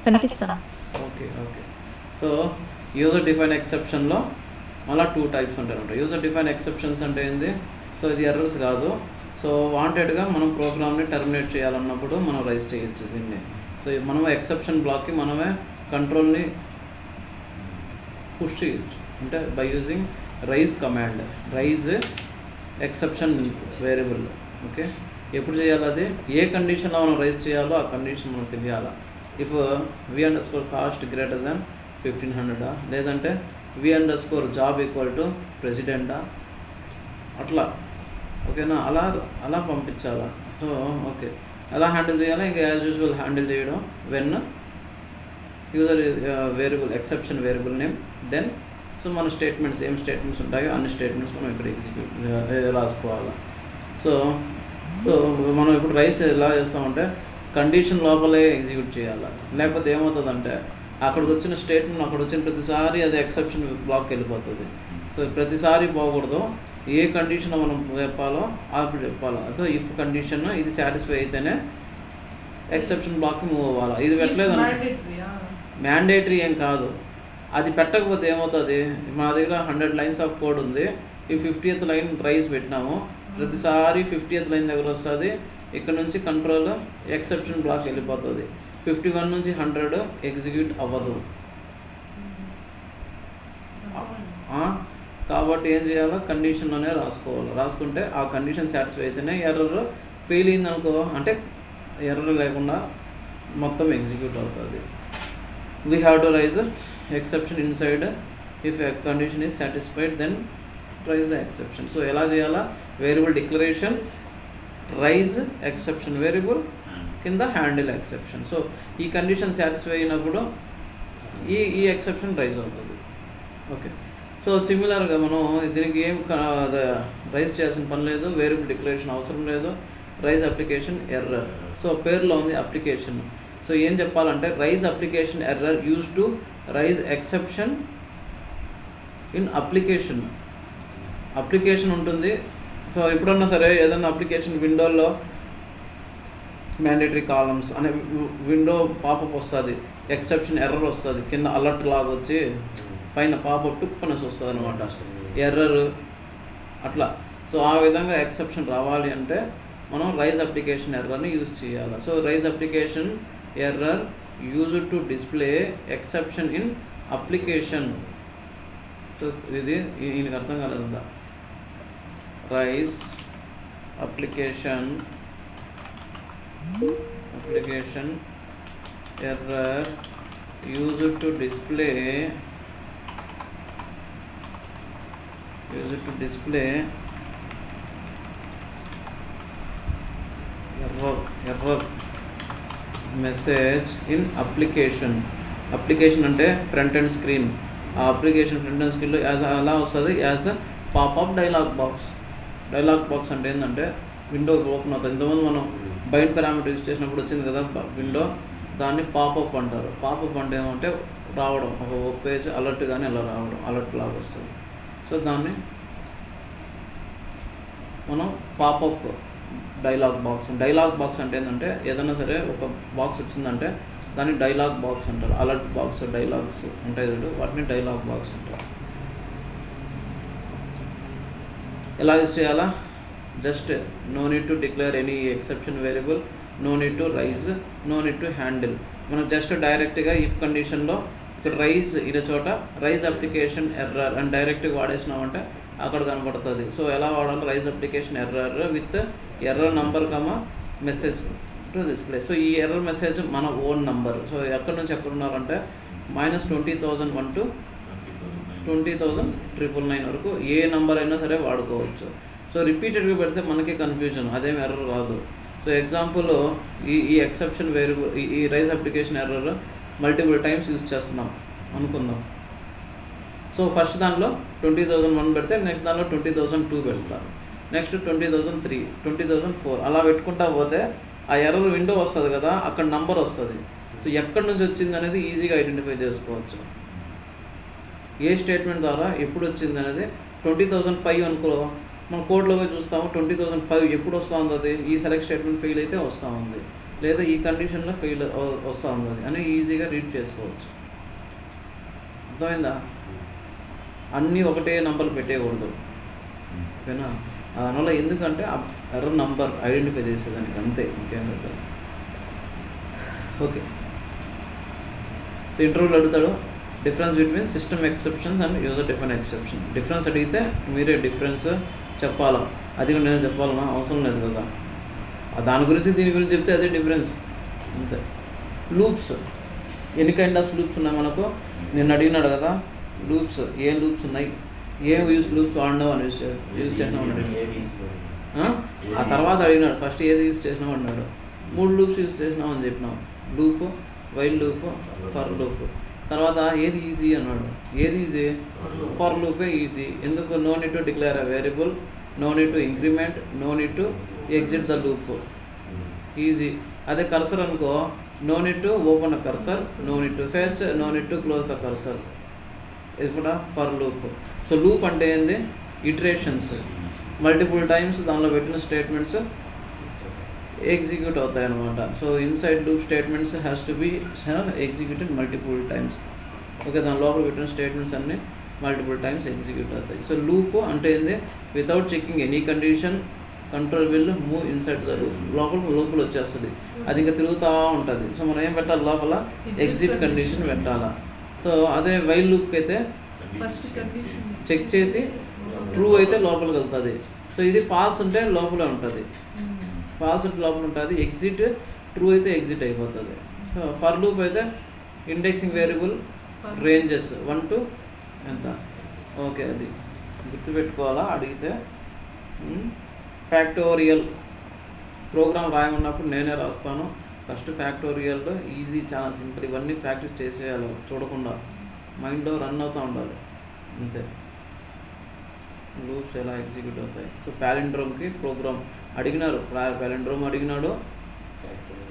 కనిపిస్తుంది. Okay okay. So user define ఎక్సెప్షన్లో మళ్ళీ 2 టైప్స్ ఉంటాయన్నమాట. యూజర్ డిఫైన్ ఎక్సెప్షన్స్ అంటే ఏంది? సో ఇది ఎర్రర్స్ కాదు. సో వాంటెడ్గా మనం ప్రోగ్రామ్ని టర్మినేట్ చేయాలన్నప్పుడు మనం రైజ్ చేయొచ్చు దీన్ని. సో మనం ఎక్సెప్షన్ బ్లాక్కి మనమే కంట్రోల్ని పుష్ చేయొచ్చు. అంటే by using raise command, raise exception variable. Okay, ఎప్పుడు చేయాలి? అది ఏ కండిషన్లో మనం రైజ్ చేయాలో ఆ కండిషన్ మనకు తెలియాలి. ఇఫ్ v_cost గ్రేటర్ దాన్ 1500, లేదంటే v_job ఈక్వల్ టు ప్రెసిడెంటా, అట్లా. ఓకేనా? అలా పంపించాలా. సో ఓకే, ఎలా హ్యాండిల్ చేయాలి? ఇంకా యాజ్ యూజువల్ హ్యాండిల్ చేయడం. When user variable exception variable name, then so మన స్టేట్మెంట్స్ ఏం స్టేట్మెంట్స్ ఉంటాయో అన్ని స్టేట్మెంట్స్ మనం ఇక్కడ ఎగ్జిక్యూట్ రాసుకోవాలి. సో మనం ఇప్పుడు రైస్ ఎలా చేస్తామంటే కండిషన్ లోపలే ఎగ్జిక్యూట్ చేయాలి. లేకపోతే ఏమవుతుందంటే అక్కడికి వచ్చిన స్టేట్మెంట్ అక్కడ వచ్చిన ప్రతిసారి అది ఎక్సెప్షన్ బ్లాక్కి వెళ్ళిపోతుంది. సో ప్రతిసారి పోకూడదు. ఏ కండిషన్లో మనం చెప్పాలో అప్పుడు చెప్పాలి. సో ఇఫ్ కండిషన్ ఇది సాటిస్ఫై అయితేనే ఎక్సెప్షన్ బ్లాక్కి మూవ్ అవ్వాలి. ఇది పెట్టలేదు మ్యాండేటరీ ఏం కాదు. అది పెట్టకపోతే ఏమవుతుంది? మా దగ్గర 100 లైన్స్ ఆఫ్ కోడ్ ఉంది. ఈ 50th లైన్ రైస్ పెట్టినాము. ప్రతిసారి 50th లైన్ దగ్గర వస్తుంది. ఇక్కడ నుంచి కంట్రోల్ ఎక్సెప్షన్ బ్లాక్ వెళ్ళిపోతుంది. 51 నుంచి 100 ఎగ్జిక్యూట్ అవ్వదు. కాబట్టి ఏం చేయాలో కండిషన్లోనే రాసుకోవాలి. రాసుకుంటే ఆ కండిషన్ సాటిస్ఫై అయితేనే ఎర్రర్ ఫెయిల్ అయిందనుకో, అంటే ఎర్రర్ లేకుండా మొత్తం ఎగ్జిక్యూట్ అవుతుంది. We have to raise exception inside. If a condition is satisfied then raise the exception. So ఎలా చేయాలా? Variable declaration, raise exception variable, కింద హ్యాండిల్ ఎక్సెప్షన్. సో ఈ కండిషన్ సాటిస్ఫై అయినప్పుడు ఈ ఎక్సెప్షన్ రైజ్ అవుతుంది. ఓకే, సో సిమిలర్గా మనం దీనికి ఏం రైజ్ చేయాల్సిన పని లేదు. వేరియబుల్ డిక్లరేషన్ అవసరం లేదు. Rise application error. సో పేరులో ఉంది అప్లికేషన్. సో ఏం చెప్పాలంటే raise application error use to raise exception in application. Application ఉంటుంది. సో ఎప్పుడన్నా సరే ఏదన్నా అప్లికేషన్ విండోలో మ్యాండేటరీ కాలమ్స్ అనే విండో పాపప్ వస్తుంది, ఎక్సెప్షన్ ఎర్రర్ వస్తుంది, కింద అలర్ట్ లాగా వచ్చి పైన పాపప్ టుక్ అనేసి వస్తుంది అనమాట, ఎర్రర్ అట్లా. సో ఆ విధంగా ఎక్సెప్షన్ రావాలి అంటే మనం రైజ్ అప్లికేషన్ ఎర్రర్ని యూజ్ చేయాలి. So raise application error used to display exception in application. So ఇది ఈయనకి అర్థం కాలేదా? Raise application error used to display error message in application. Application అంటే ఫ్రంట్ అండ్ స్క్రీన్. ఆ అప్లికేషన్ ఫ్రంట్ అండ్ స్క్రీన్లో ఎలా వస్తుంది? As a popup dialog box. Dialog box అంటే ఏంటంటే విండో ఓపెన్ అవుతుంది. ఇంతకుముందు మనం బైట్ పారామీటర్ యూజ్ చేసినప్పుడు వచ్చింది కదా విండో, దాన్ని పాపప్ అంటారు. పాపప్ అంటే ఏమంటే రావడం, ఒక పేజ్ అలర్ట్ కానీ అలా రావడం, అలర్ట్ లాగా వస్తుంది. సో దాన్ని మనం popup dialog box. Dialog box అంటే ఏంటంటే ఏదైనా సరే ఒక బాక్స్ వచ్చిందంటే దాన్ని డైలాగ్ బాక్స్ అంటారు. అలర్ట్ బాక్స్, డైలాగ్స్ ఉంటాయి చూడు, వాటిని డైలాగ్ బాక్స్ అంటారు. ఎలా యూజ్ చేయాలా? Just no need to declare any exception variable, no need to raise, no need to handle. మనం జస్ట్ డైరెక్ట్గా ఇఫ్ కండిషన్లో ఇక్కడ రైజ్ ఇదే చోట రైజ్ అప్లికేషన్ ఎర్రర్ అని డైరెక్ట్గా వాడేసినామంటే అక్కడ కనబడుతుంది. సో ఎలా వాడాలి? Raise application error with error number message to display. So ఈ ఎర్రర్ మెసేజ్ మన ఓన్ నంబర్. సో ఎక్కడి నుంచి ఎక్కడ ఉన్నారంటే -20,001 to 20,999 వరకు ఏ నెంబర్ అయినా సరే వాడుకోవచ్చు. సో రిపీటెడ్గా పెడితే మనకి కన్ఫ్యూజన్, అదేం ఎర్రర్ రాదు. సో ఎగ్జాంపుల్ ఈ ఎక్సెప్షన్ వేరియబుల్, ఈ raise application error multiple times use చేస్తున్నాం అనుకుందాం. సో ఫస్ట్ దానిలో 20,001 పెడితే నెక్స్ట్ దానిలో 20,002 పెడతారు, నెక్స్ట్ 20,003, 20,004 అలా పెట్టుకుంటా పోతే ఆ ఎర్రర్ విండో వస్తుంది కదా, అక్కడ నంబర్ వస్తుంది. సో ఎక్కడి నుంచి వచ్చింది అనేది ఈజీగా ఐడెంటిఫై చేసుకోవచ్చు. ఏ స్టేట్మెంట్ ద్వారా ఎప్పుడు వచ్చింది అనేది 20,005 అనుకో, మనం కోడ్లో పోయి చూస్తాము 20,005 ఎప్పుడు వస్తూ ఉంది, అది ఈ సెలెక్ట్ స్టేట్మెంట్ ఫెయిల్ అయితే వస్తూ ఉంది. లేదా ఈ కండిషన్లో ఫెయిల్ వస్తూ ఉంది అని ఈజీగా రీడ్ చేసుకోవచ్చు. అర్థమైందా? అన్నీ ఒకటే నంబర్లు పెట్టేయకూడదు, ఓకేనా? దానివల్ల ఎందుకంటే ఎర్రర్ నంబర్ ఐడెంటిఫై చేసేదానికి, అంతే, ఇంకేం లేదు. ఓకే, సో ఇంటర్వ్యూలో అడుగుతాడు difference between system exceptions and user define exception. Difference అడిగితే మీరే డిఫరెన్స్ చెప్పాలా, అది కూడా నేను చెప్పాలన్నా అవసరం లేదు కదా. దాని గురించి దీని గురించి చెప్తే అదే డిఫరెన్స్, అంతే. లూప్స్, ఎన్ని కైండ్ ఆఫ్ లూప్స్ ఉన్నాయి మనకు? నేను అడిగినాడు కదా లూప్స్, ఏం లూప్స్ ఉన్నాయి, ఏం లూప్స్ వాడినావు అని యూజ్ చేసినావు అన్నాడు. ఆ తర్వాత అడిగినాడు ఫస్ట్ ఏది యూజ్ చేసినావు అన్నాడు. 3 లూప్స్ యూజ్ చేసినావు అని చెప్పినావు, loop, while loop, for loop. తర్వాత ఏది ఈజీ అన్నాడు. ఏది ఈజీ? ఫర్ లూపే ఈజీ. ఎందుకు? No need to declare a variable, no need to increment, no need to exit the loop, easy. అదే కర్సర్ అనుకో, no need to open a cursor, no need to fetch, no need to close the cursor. ఇది కూడా for loop. So loop అంటే ఏంది? Iterations, multiple times దానిలో పెట్టిన statements execute అవుతాయి అన్నమాట. So inside loop statements has to be executed multiple times. Okay, దాని లోపల పెట్టిన స్టేట్మెంట్స్ అన్నీ మల్టిపుల్ టైమ్స్ ఎగ్జిక్యూట్ అవుతాయి. సో లూప్ అంటే ఏంది? Without checking any condition control will move inside the loop. లోపల వచ్చేస్తుంది, అది ఇంకా తిరుగుతూ ఉంటుంది. సో మనం ఏం పెట్టాలి? లోపల ఎగ్జిట్ కండిషన్ పెట్టాలా. సో అదే వైల్ లూప్కి అయితే చెక్ చేసి ట్రూ అయితే లోపలికి వెళ్తుంది. సో ఇది ఫాల్స్ ఉంటే లోపలే ఉంటుంది, ఫాల్స్ ఉంటే లోపల ఉంటుంది. ఎగ్జిట్ ట్రూ అయితే ఎగ్జిట్ అయిపోతుంది. సో ఫర్ లూప్ అయితే ఇండెక్సింగ్ వేరియబుల్ రేంజెస్ 1 to ఎంత, ఓకే, అది గుర్తుపెట్టుకోవాలా అడిగితే. ఫ్యాక్టోరియల్ ప్రోగ్రామ్ రాయమన్నప్పుడు నేనే రాస్తాను. ఫస్ట్ ఫ్యాక్టోరియల్లో ఈజీ, చాలా సింపుల్. ఇవన్నీ ప్రాక్టీస్ చేసేయాలి, చూడకుండా మైండ్లో రన్ అవుతూ ఉండాలి, అంతే. లూప్స్ ఎలా ఎగ్జిక్యూట్ అవుతాయి. సో ప్యాలిండ్రోమ్కి ప్రోగ్రామ్ అడిగినారు, ప్యాలిండ్రోమ్ అడిగినాడు,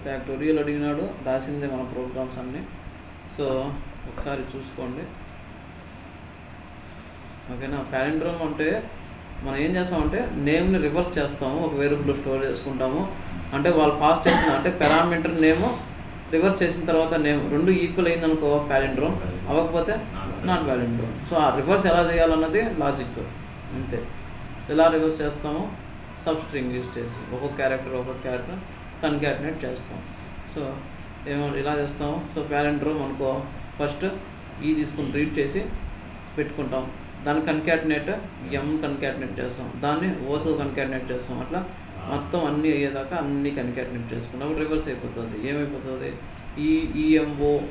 ఫ్యాక్టోరియల్ అడిగినాడు, రాసిందే మన ప్రోగ్రామ్స్ అన్నీ. సో ఒకసారి చూసుకోండి, ఓకేనా. ప్యాలిండ్రోమ్ అంటే మనం ఏం చేస్తామంటే నేమ్ని రివర్స్ చేస్తాము, ఒక వేరియబుల్లో స్టోర్ చేసుకుంటాము. అంటే వాళ్ళు పాస్ చేసిన, అంటే పారామీటర్ నేమ్ రివర్స్ చేసిన తర్వాత నేమ్ రెండు ఈక్వల్ అయిందనుకో ప్యాలిండ్రోమ్, అవ్వకపోతే నాట్ ప్యాలిండ్రోమ్. సో ఆ రివర్స్ ఎలా చేయాలన్నది లాజిక్, అంతే. సో ఎలా రివర్స్ చేస్తాము? సబ్ స్ట్రింగ్ యూజ్ చేసి ఒక్కొక్క క్యారెక్టర్ కన్కాటినేట్ చేస్తాం. సో ఇలా చేస్తాము. సో ప్యాలిండ్రోమ్ అనుకో, ఫస్ట్ ఈ తీసుకుని రీడ్ చేసి పెట్టుకుంటాం, దాన్ని కన్కాటినేట్ కన్కాటినేట్ చేస్తాం, దాన్ని ఓతో కన్కాటినేట్ చేస్తాం. అట్లా మొత్తం అన్నీ అయ్యేదాకా అన్నీ కన్కాటినేట్ చేసుకుంటాం. రివర్స్ అయిపోతుంది. ఏమైపోతుంది? EMORDNILAT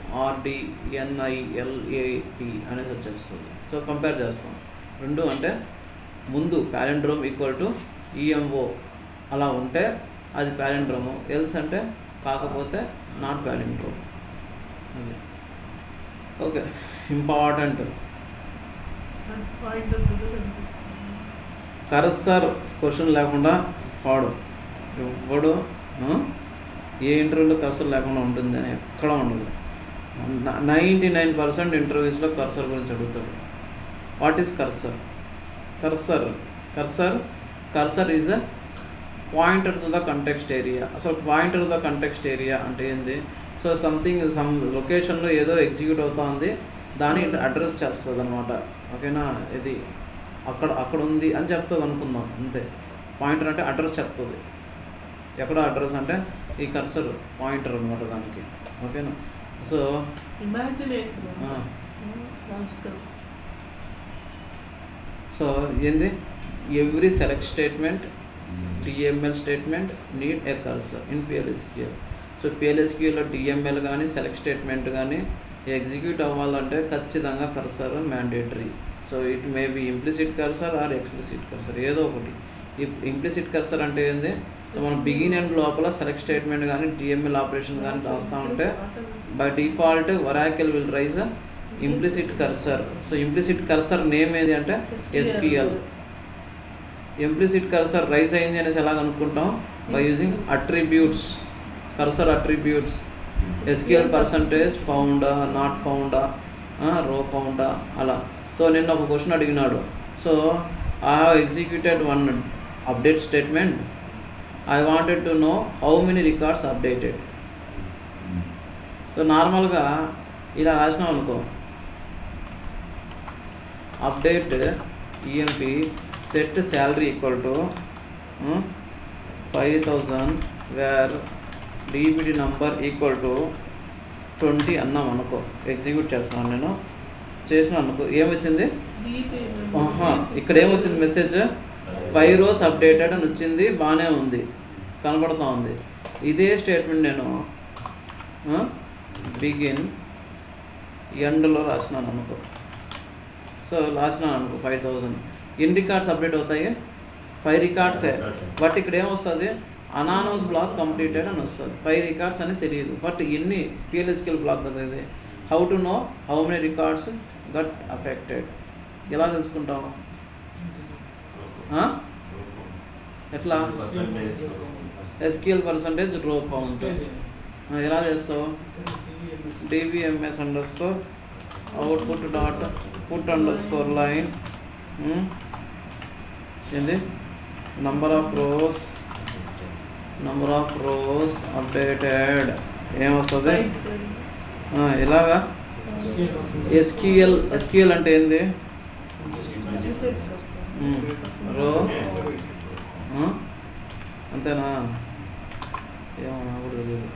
అనేది వచ్చేస్తుంది. సో కంపేర్ చేస్తాం రెండు. అంటే ముందు ప్యాలిండ్రోమ్ ఈక్వల్ టు EMO అలా ఉంటే అది ప్యాలిండ్రోము, ఎల్స్ అంటే కాకపోతే నాట్ ప్యాలిండ్రోమ్. అది ఓకే, ఇంపార్టెంట్. కర్సర్ క్వశ్చన్ లేకుండా పాడు ఎవడు, ఏ ఇంటర్వ్యూలో కర్సర్ లేకుండా ఉంటుంది అని ఎక్కడ ఉండదు. 99% ఇంటర్వ్యూస్లో కర్సర్ గురించి అడుగుతాడు. What is cursor? Cursor is a pointer to the context area. అసలు pointer to the context area అంటే ఏంది? సో సమ్ లొకేషన్లో ఏదో ఎగ్జిక్యూట్ అవుతా ఉంది, దాన్ని అడ్రస్ చేస్తుంది అనమాట, ఓకేనా. ఇది అక్కడ ఉంది అని చెప్తుంది అనుకుందాం, అంతే. పాయింటర్ అంటే అడ్రస్ చెప్తుంది. ఎక్కడ అడ్రస్ అంటే ఈ కర్సర్ పాయింటర్ అనమాట దానికి, ఓకేనా. సో ఏంది? Every select statement, TML statement need a cursor in PLSQL. So PLSQLలో TML కానీ సెలెక్ట్ స్టేట్మెంట్ కానీ ఎగ్జిక్యూట్ అవ్వాలంటే ఖచ్చితంగా cursor mandatory. So it may be implicit cursor or explicit cursor, ఏదో ఒకటి. ఈ ఇంప్లిసిట్ కర్సర్ అంటే ఏంది? సో మనం బిగిన్ అండ్ లోపల సెలెక్ట్ స్టేట్మెంట్ కానీ TML ఆపరేషన్ కానీ రాస్తూ ఉంటే by default Oracle will raise implicit cursor. So implicit cursor name ఏది అంటే SQL. ఇంప్లిసిట్ కర్సర్ రైజ్ అయింది అనేసి ఎలా కనుక్కుంటాం? By using attributes, cursor attributes. SQL percentage ఫౌండా, నాట్ ఫౌండా, రో ఫౌండా, అలా. సో నిన్న ఒక క్వశ్చన్ అడిగినాడు. So I have executed one update statement, I wanted to know how many records updated. So నార్మల్గా ఇలా రాసినాం అనుకో, update EMP set salary equal to 5000 where DBT number equal to 20 అన్నాం అనుకో, ఎగ్జిక్యూట్ చేస్తున్నాను నేను, చేసిన అనుకో, ఏమొచ్చింది? ఇక్కడ ఏమొచ్చింది మెసేజ్? 5 rows అప్డేటెడ్ అని వచ్చింది, బాగానే ఉంది, కనబడుతూ ఉంది. ఇదే స్టేట్మెంట్ నేను బిగిన్ ఎండ్లో రాసినాను అనుకో, సో రాసినాను అనుకో 5000. ఎన్ని రికార్డ్స్ అప్డేట్ అవుతాయి? 5 రికార్డ్సే. బట్ ఇక్కడ ఏమొస్తుంది? అనానౌన్స్ బ్లాక్ కంప్లీటెడ్ అని వస్తుంది. 5 రికార్డ్స్ అని తెలియదు, బట్ ఎన్ని PLSQL బ్లాక్ కదా ఇది. How to know how many records got affected? ఎలా తెలుసుకుంటాము? ఎట్లా? SQL percentage row count. ఎలా చేస్తావు? DBMS underscore output dot put underscore line ఏంది నంబర్ ఆఫ్ రోస్ అప్డేటెడ్ ఏమొస్తుంది? ఇలాగా SQL అంటే ఏంది? రో అంతేనా? ఏమో నాకు కూడా తెలియదు.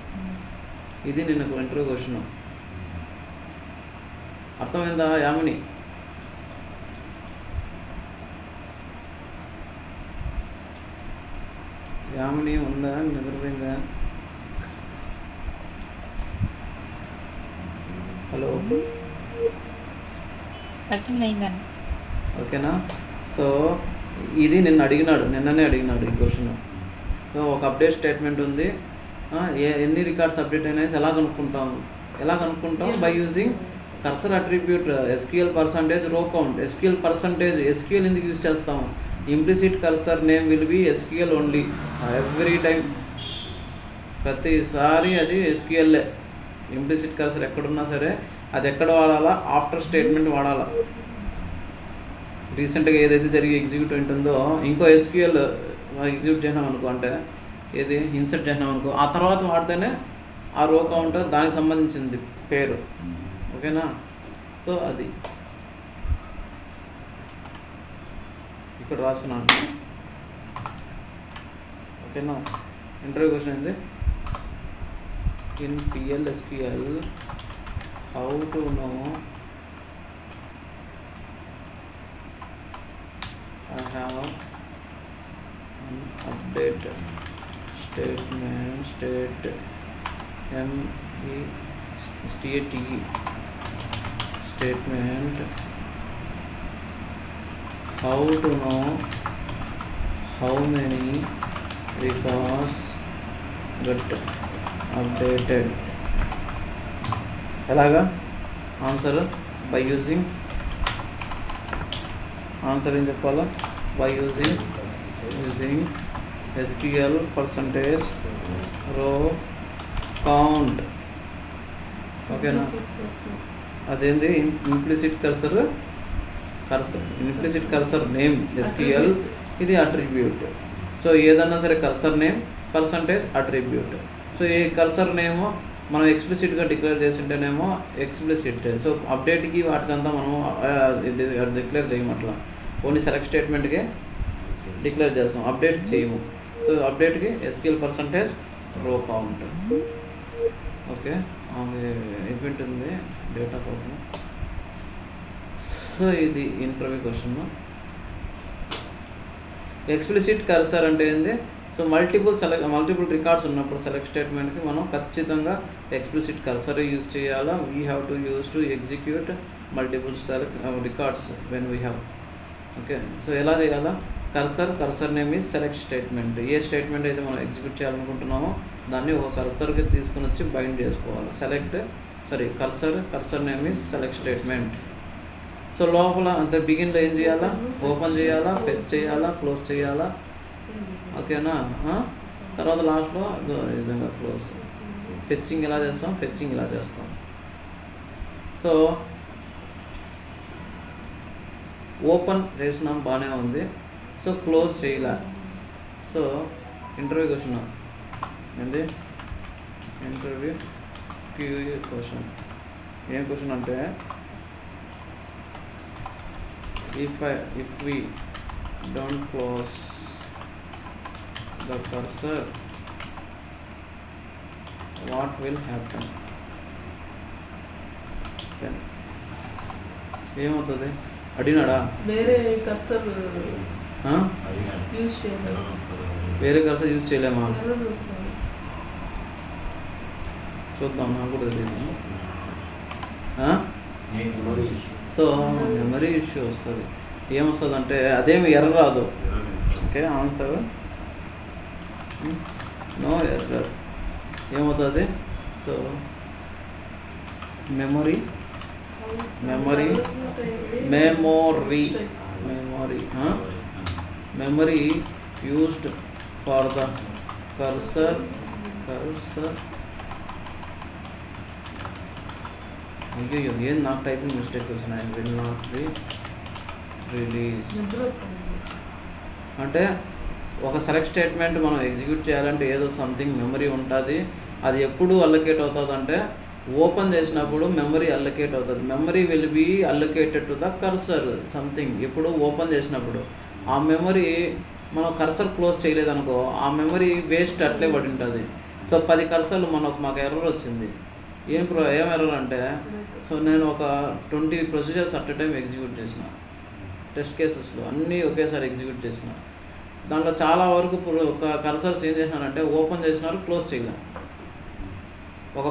ఇది నిన్న ఇంటర్వ్యూ క్వశ్చన్. అర్థమైందా యామిని? యామిని ఉందా? నిద్రపోయిందా? హలో, ఓకేనా? సో ఇది నిన్ననే అడిగినాడు ఈ క్వశ్చన్. సో ఒక అప్డేట్ స్టేట్మెంట్ ఉంది, ఎన్ని రికార్డ్స్ అప్డేట్ అయినాయి ఎలా కనుక్కుంటాం? By using cursor attribute SQL percentage row count. SQL ఎందుకు యూజ్ చేస్తాము? Implicit cursor name will be SQL only every time. ప్రతిసారి అది SQLే. ఇంప్లిసిట్ కర్సర్ ఎక్కడున్నా సరే అది ఎక్కడ వాడాలా? ఆఫ్టర్ స్టేట్మెంట్ వాడాలా. రీసెంట్గా ఏదైతే జరిగి ఎగ్జిక్యూట్ ఉంటుందో ఇంకో SQL ఎగ్జిక్యూట్ చేసినాం అనుకో, అంటే ఏది ఇన్సర్ట్ చేసినాం అనుకో, ఆ తర్వాత వాడితేనే ఆ రో కౌంట్ దానికి సంబంధించింది పేరు. ఓకేనా? సో అది ఇక్కడ రాస్తున్నాను. ఓకేనా? ఇంటర్వ్యూ క్వశ్చన్ ఏంది? In PLSQL how to no I have an update statement state statement how to know how many records got updated. ఎలాగా? ఆన్సర్ బై యూజింగ్ ఆన్సర్ ఏం చెప్పాలా? By using SQL percentage row count. ఓకేనా? అదేంది? Implicit cursor name SQL, ఇది attribute. So ఏదన్నా సరే cursor name percentage attribute. So ఈ cursor name మనం ఎక్స్ప్లిసిట్గా డిక్లేర్ చేసింటేనేమో ఎక్స్ప్లిసిట్. సో అప్డేట్కి వాటికంతా మనము డిక్లేర్ చేయము, అట్లా ఓన్లీ సెలెక్ట్ స్టేట్మెంట్కే డిక్లేర్ చేస్తాం, అప్డేట్ చేయము. So అప్డేట్కి SQL percentage row count. Okay, event ఉంది డేటా కోసం. సో ఇది ఇంటర్వ్యూ క్వశ్చన్. ఎక్స్ప్లిసిట్ కర్సర్ అంటే ఏంది? సో మల్టిపుల్ రికార్డ్స్ ఉన్నప్పుడు సెలెక్ట్ స్టేట్మెంట్కి మనం ఖచ్చితంగా ఎక్స్ప్లిసిట్ కర్సర్ యూజ్ చేయాలా. We have to use to execute multiple records when we have. Okay, so ఎలా చేయాలా? Cursor name is select statement. A statement అయితే మనం ఎగ్జిక్యూట్ చేయాలనుకుంటున్నామో దాన్ని ఒక కర్సర్కి తీసుకుని వచ్చి బైండ్ చేసుకోవాలి. Cursor name is select statement. So లోపల అంతే బిగిన్లో ఏం చేయాలా? ఓపెన్ చేయాలా, ఫెచ్ చేయాలా, క్లోజ్ చేయాలా. ఓకేనా? తర్వాత లాస్ట్లో ఈ విధంగా క్లోజ్. ఫెచ్చింగ్ ఎలా చేస్తాం? సో ఓపెన్ చేసినాం, బాగానే ఉంది. సో క్లోజ్ చేయలే. సో ఇంటర్వ్యూ క్వశ్చన్ ఏంది? Interview you a question. ఏం క్వశ్చన్ అంటే if we don't close the cursor, what will happen? ఏమవుతుంది అడిగినాడా? వేరే కర్సర్ యూజ్ చేయలేము. వేరే కర్సర్ యూజ్ చేయలేమా? చూద్దాం, నాకు కూడా తెలియదు. సో మెమరీ ఇష్యూ వస్తుంది. ఏమొస్తుంది అంటే అదేమి ఎర్ర రాదు. Okay, answer no error. ఏమవుతుంది? So memory memory memory memory memory used for the cursor అయ్యో ఏం నాకు టైపింగ్ మిస్టేక్స్ వస్తున్నాయి. విల్ నాట్ బి రిలీజ్ అంటే ఒక సెలెక్ట్ స్టేట్మెంట్ మనం ఎగ్జిక్యూట్ చేయాలంటే ఏదో సంథింగ్ మెమరీ ఉంటుంది. అది ఎప్పుడు అల్లొకేట్ అవుతుంది అంటే ఓపెన్ చేసినప్పుడు మెమరీ అల్లొకేట్ అవుతుంది. Memory will be allocated to the cursor something. ఎప్పుడు ఓపెన్ చేసినప్పుడు ఆ మెమరీ మనం కర్సర్ క్లోజ్ చేయలేదనుకో ఆ మెమరీ వేస్ట్ అట్లే పడి ఉంటుంది. సో 10 కర్సర్లు మాకు ఎర్రర్ వచ్చింది. ఏం ఎర్రర్ అంటే సో నేను ఒక 20 procedures at a time execute చేసిన. టెస్ట్ కేసెస్లో అన్నీ ఒకేసారి ఎగ్జిక్యూట్ చేసిన. దాంట్లో చాలా వరకు ఒక కర్సర్స్ ఏం చేసినారంటే ఓపెన్ చేసినారు, క్లోజ్ చేయలే. ఒక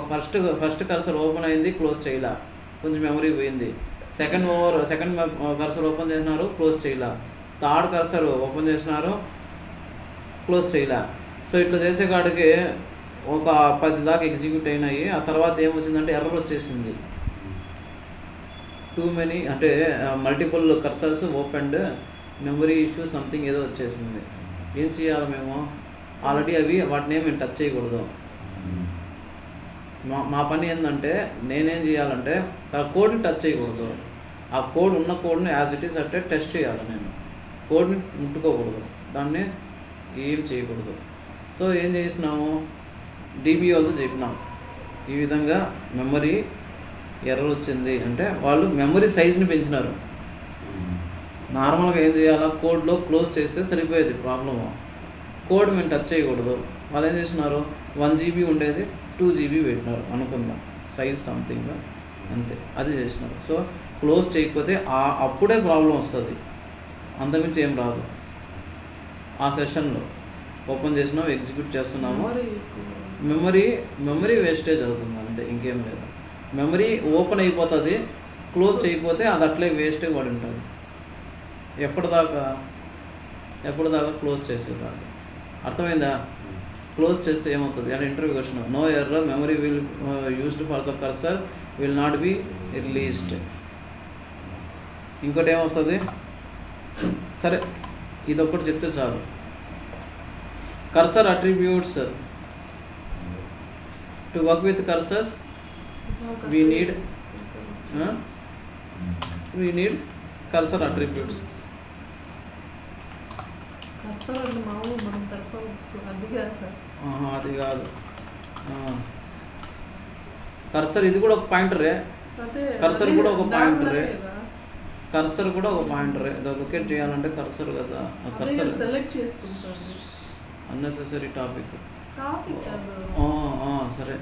ఫస్ట్ కర్సర్ ఓపెన్ అయింది, క్లోజ్ చేయలే, కొంచెం మెమరీ పోయింది. సెకండ్ కర్సర్ ఓపెన్ చేసినారు, క్లోజ్ చేయలే. థర్డ్ కర్సర్ ఓపెన్ చేసినారు, క్లోజ్ చేయలే. సో ఇట్లా చేసే కాడికి ఒక 10 దాకా ఎగ్జిక్యూట్ అయినాయి. ఆ తర్వాత ఏమొచ్చిందంటే ఎర్రర్ వచ్చేసింది. టూ మెనీ అంటే multiple cursors opened, memory issue something ఏదో వచ్చేసింది. ఏం చేయాలి మేము? ఆల్రెడీ అవి వాటిని ఏమి టచ్ చేయకూడదు. మా పని ఏంటంటే నేనేం చేయాలంటే కోడ్ని టచ్ చేయకూడదు. ఆ ఉన్న కోడ్ని యాజ్ ఇట్ ఈస్ అంటే టెస్ట్ చేయాలి. నేను కోడ్ని ముట్టుకోకూడదు, దాన్ని ఏం చేయకూడదు. సో ఏం చేసినాము, డిబిఓతో చెప్పినాం ఈ విధంగా మెమరీ ఎర్రర్ వచ్చింది అంటే వాళ్ళు మెమరీ సైజ్ని పెంచినారు. నార్మల్గా ఏం చేయాలా, కోడ్లో క్లోజ్ చేస్తే సరిపోయేది ప్రాబ్లము. కోడ్ మేము టచ్ చేయకూడదు. వాళ్ళు ఏం చేసినారు, 1 GB ఉండేది 2 GB పెట్టినారు అనుకుందాం, సైజ్ సంథింగ్ అంతే, అది చేసినారు. సో క్లోజ్ చేయకపోతే అప్పుడే ప్రాబ్లం వస్తుంది, అంతకుమించి ఏం రాదు. ఆ సెషన్లో ఓపెన్ చేసినాము, ఎగ్జిక్యూట్ చేస్తున్నాము, మెమరీ వేస్టేజ్ అవుతుంది అంతే, ఇంకేం లేదు. మెమరీ ఓపెన్ అయిపోతుంది, క్లోజ్ చేయకపోతే అది అట్లే వేస్ట్గా పడి ఉంటుంది. ఎప్పటిదాకా క్లోజ్ చేసేదాకా. అర్థమైందా? క్లోజ్ చేస్తే ఏమవుతుంది అంటే interview question, no error, memory will used for the cursor will not be released. ఇంకోటి ఏమొస్తుంది, సరే ఇదొక్కటి చెప్తే చాలు. Cursor attributes. To work with cursors we need cursor attributes. అది కాదు, కర్సర్ ఇది కూడా ఒక పాయింటరే, కర్సర్ కూడా ఒక పాయింటరే, కర్సర్ కూడా ఒక పాయింటరే. లొకేట్ చేయాలంటే కర్సర్ కదా, కర్సర్ అన్నెసెసరీ టాపిక్. సరే,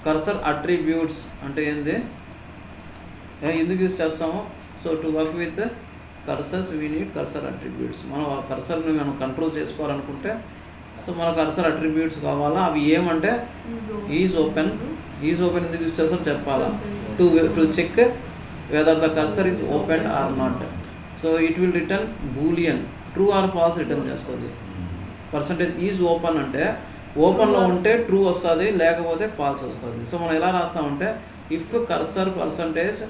కర్సర్ అట్రిబ్యూట్స్ అంటే ఏంది, ఎందుకు యూజ్ చేస్తాము? So to work with cursors we need cursor attributes. మనం ఆ కర్సర్ని మనం కంట్రోల్ చేసుకోవాలనుకుంటే సో మన కర్సర్ అట్రిబ్యూట్స్ కావాలా. అవి ఏమంటే ఈజ్ ఓపెన్ ఎందుకు యూజ్ చేస్తారో చెప్పాలా. To check whether the cursor is open or not. So it will return boolean, true or false return చేస్తుంది. పర్సంటేజ్ ఈజ్ ఓపెన్ అంటే ఓపెన్లో ఉంటే ట్రూ వస్తుంది, లేకపోతే ఫాల్స్ వస్తుంది. సో మనం ఎలా రాస్తామంటే if cursor percentage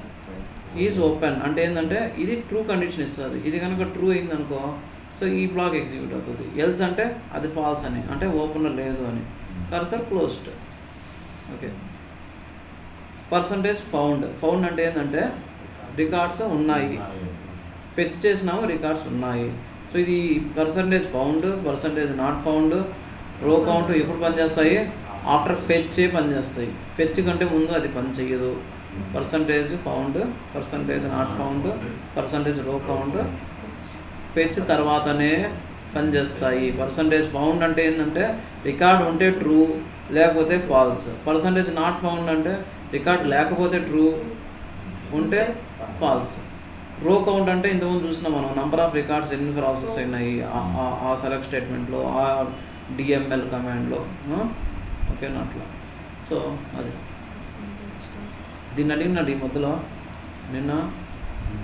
is open అంటే ఏంటంటే ఇది ట్రూ కండిషన్ ఇస్తుంది. ఇది కనుక ట్రూ అయిందనుకో సో ఈ బ్లాక్ ఎగ్జిక్యూట్ అవుతుంది. ఎల్స్ అంటే అది ఫాల్స్ అని, అంటే ఓపెన్లో లేదు అని. Cursor closed. Okay. Percentage found అంటే ఏంటంటే రికార్డ్స్ ఉన్నాయి, ఫెచ్ చేసినాము, రికార్డ్స్ ఉన్నాయి. సో ఇది percentage found, percentage not found, రో కౌంట్ ఎప్పుడు పనిచేస్తాయి, ఆఫ్టర్ ఫెచ్ పనిచేస్తాయి. ఫెచ్ కంటే ముందు అది పని చేయదు. Percentage found, percentage not found, percentage row count fetch తర్వాతనే పనిచేస్తాయి. పర్సంటేజ్ ఫౌండ్ అంటే ఏంటంటే రికార్డ్ ఉంటే ట్రూ లేకపోతే ఫాల్స్. పర్సంటేజ్ నాట్ ఫౌండ్ అంటే రికార్డ్ లేకపోతే ట్రూ ఉంటే ఫాల్స్. రో కౌంట్ అంటే ఇంతకుముందు చూసినా మనం నంబర్ ఆఫ్ రికార్డ్స్ ఎన్ని ప్రాసెస్ అయినాయి ఆ సెలెక్ట్ స్టేట్మెంట్లో, ఆ డిఎంఎల్ కమాండ్లో. ఓకేనా అట్లా. సో అది దీన్ని అడిగినాడు ఈ మధ్యలో నిన్న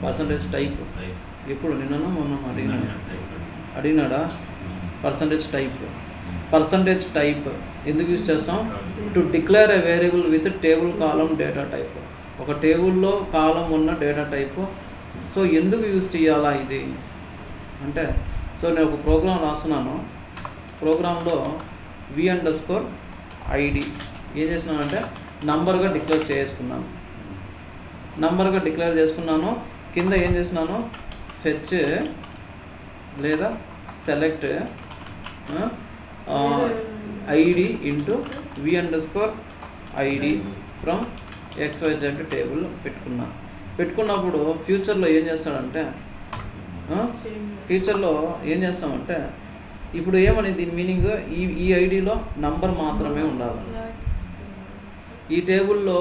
పర్సంటేజ్ టైప్. ఎప్పుడు నిన్న మొన్న అడిగినాడా పర్సంటేజ్ టైప్. పర్సంటేజ్ టైప్ ఎందుకు యూజ్ చేస్తాం? To declare a variable with table column data type. ఒక టేబుల్లో కాలం ఉన్న డేటా టైప్. సో ఎందుకు యూజ్ చేయాలా ఇది అంటే, సో నేను ఒక ప్రోగ్రామ్ రాస్తున్నాను. ప్రోగ్రాంలో v_id ఏం చేసినానంటే నంబర్గా డిక్లేర్ చేసుకున్నాను. నంబర్గా డిక్లేర్ చేసుకున్నాను. కింద ఏం చేసినాను, ఫెచ్ లేదా select ID into v_id from XYZ table పెట్టుకున్నప్పుడు ఫ్యూచర్లో ఏం చేస్తాడంటే ఇప్పుడు ఏమని దీని మీనింగ్, ఈ ఐడిలో నంబర్ మాత్రమే ఉండాలి. ఈ టేబుల్లో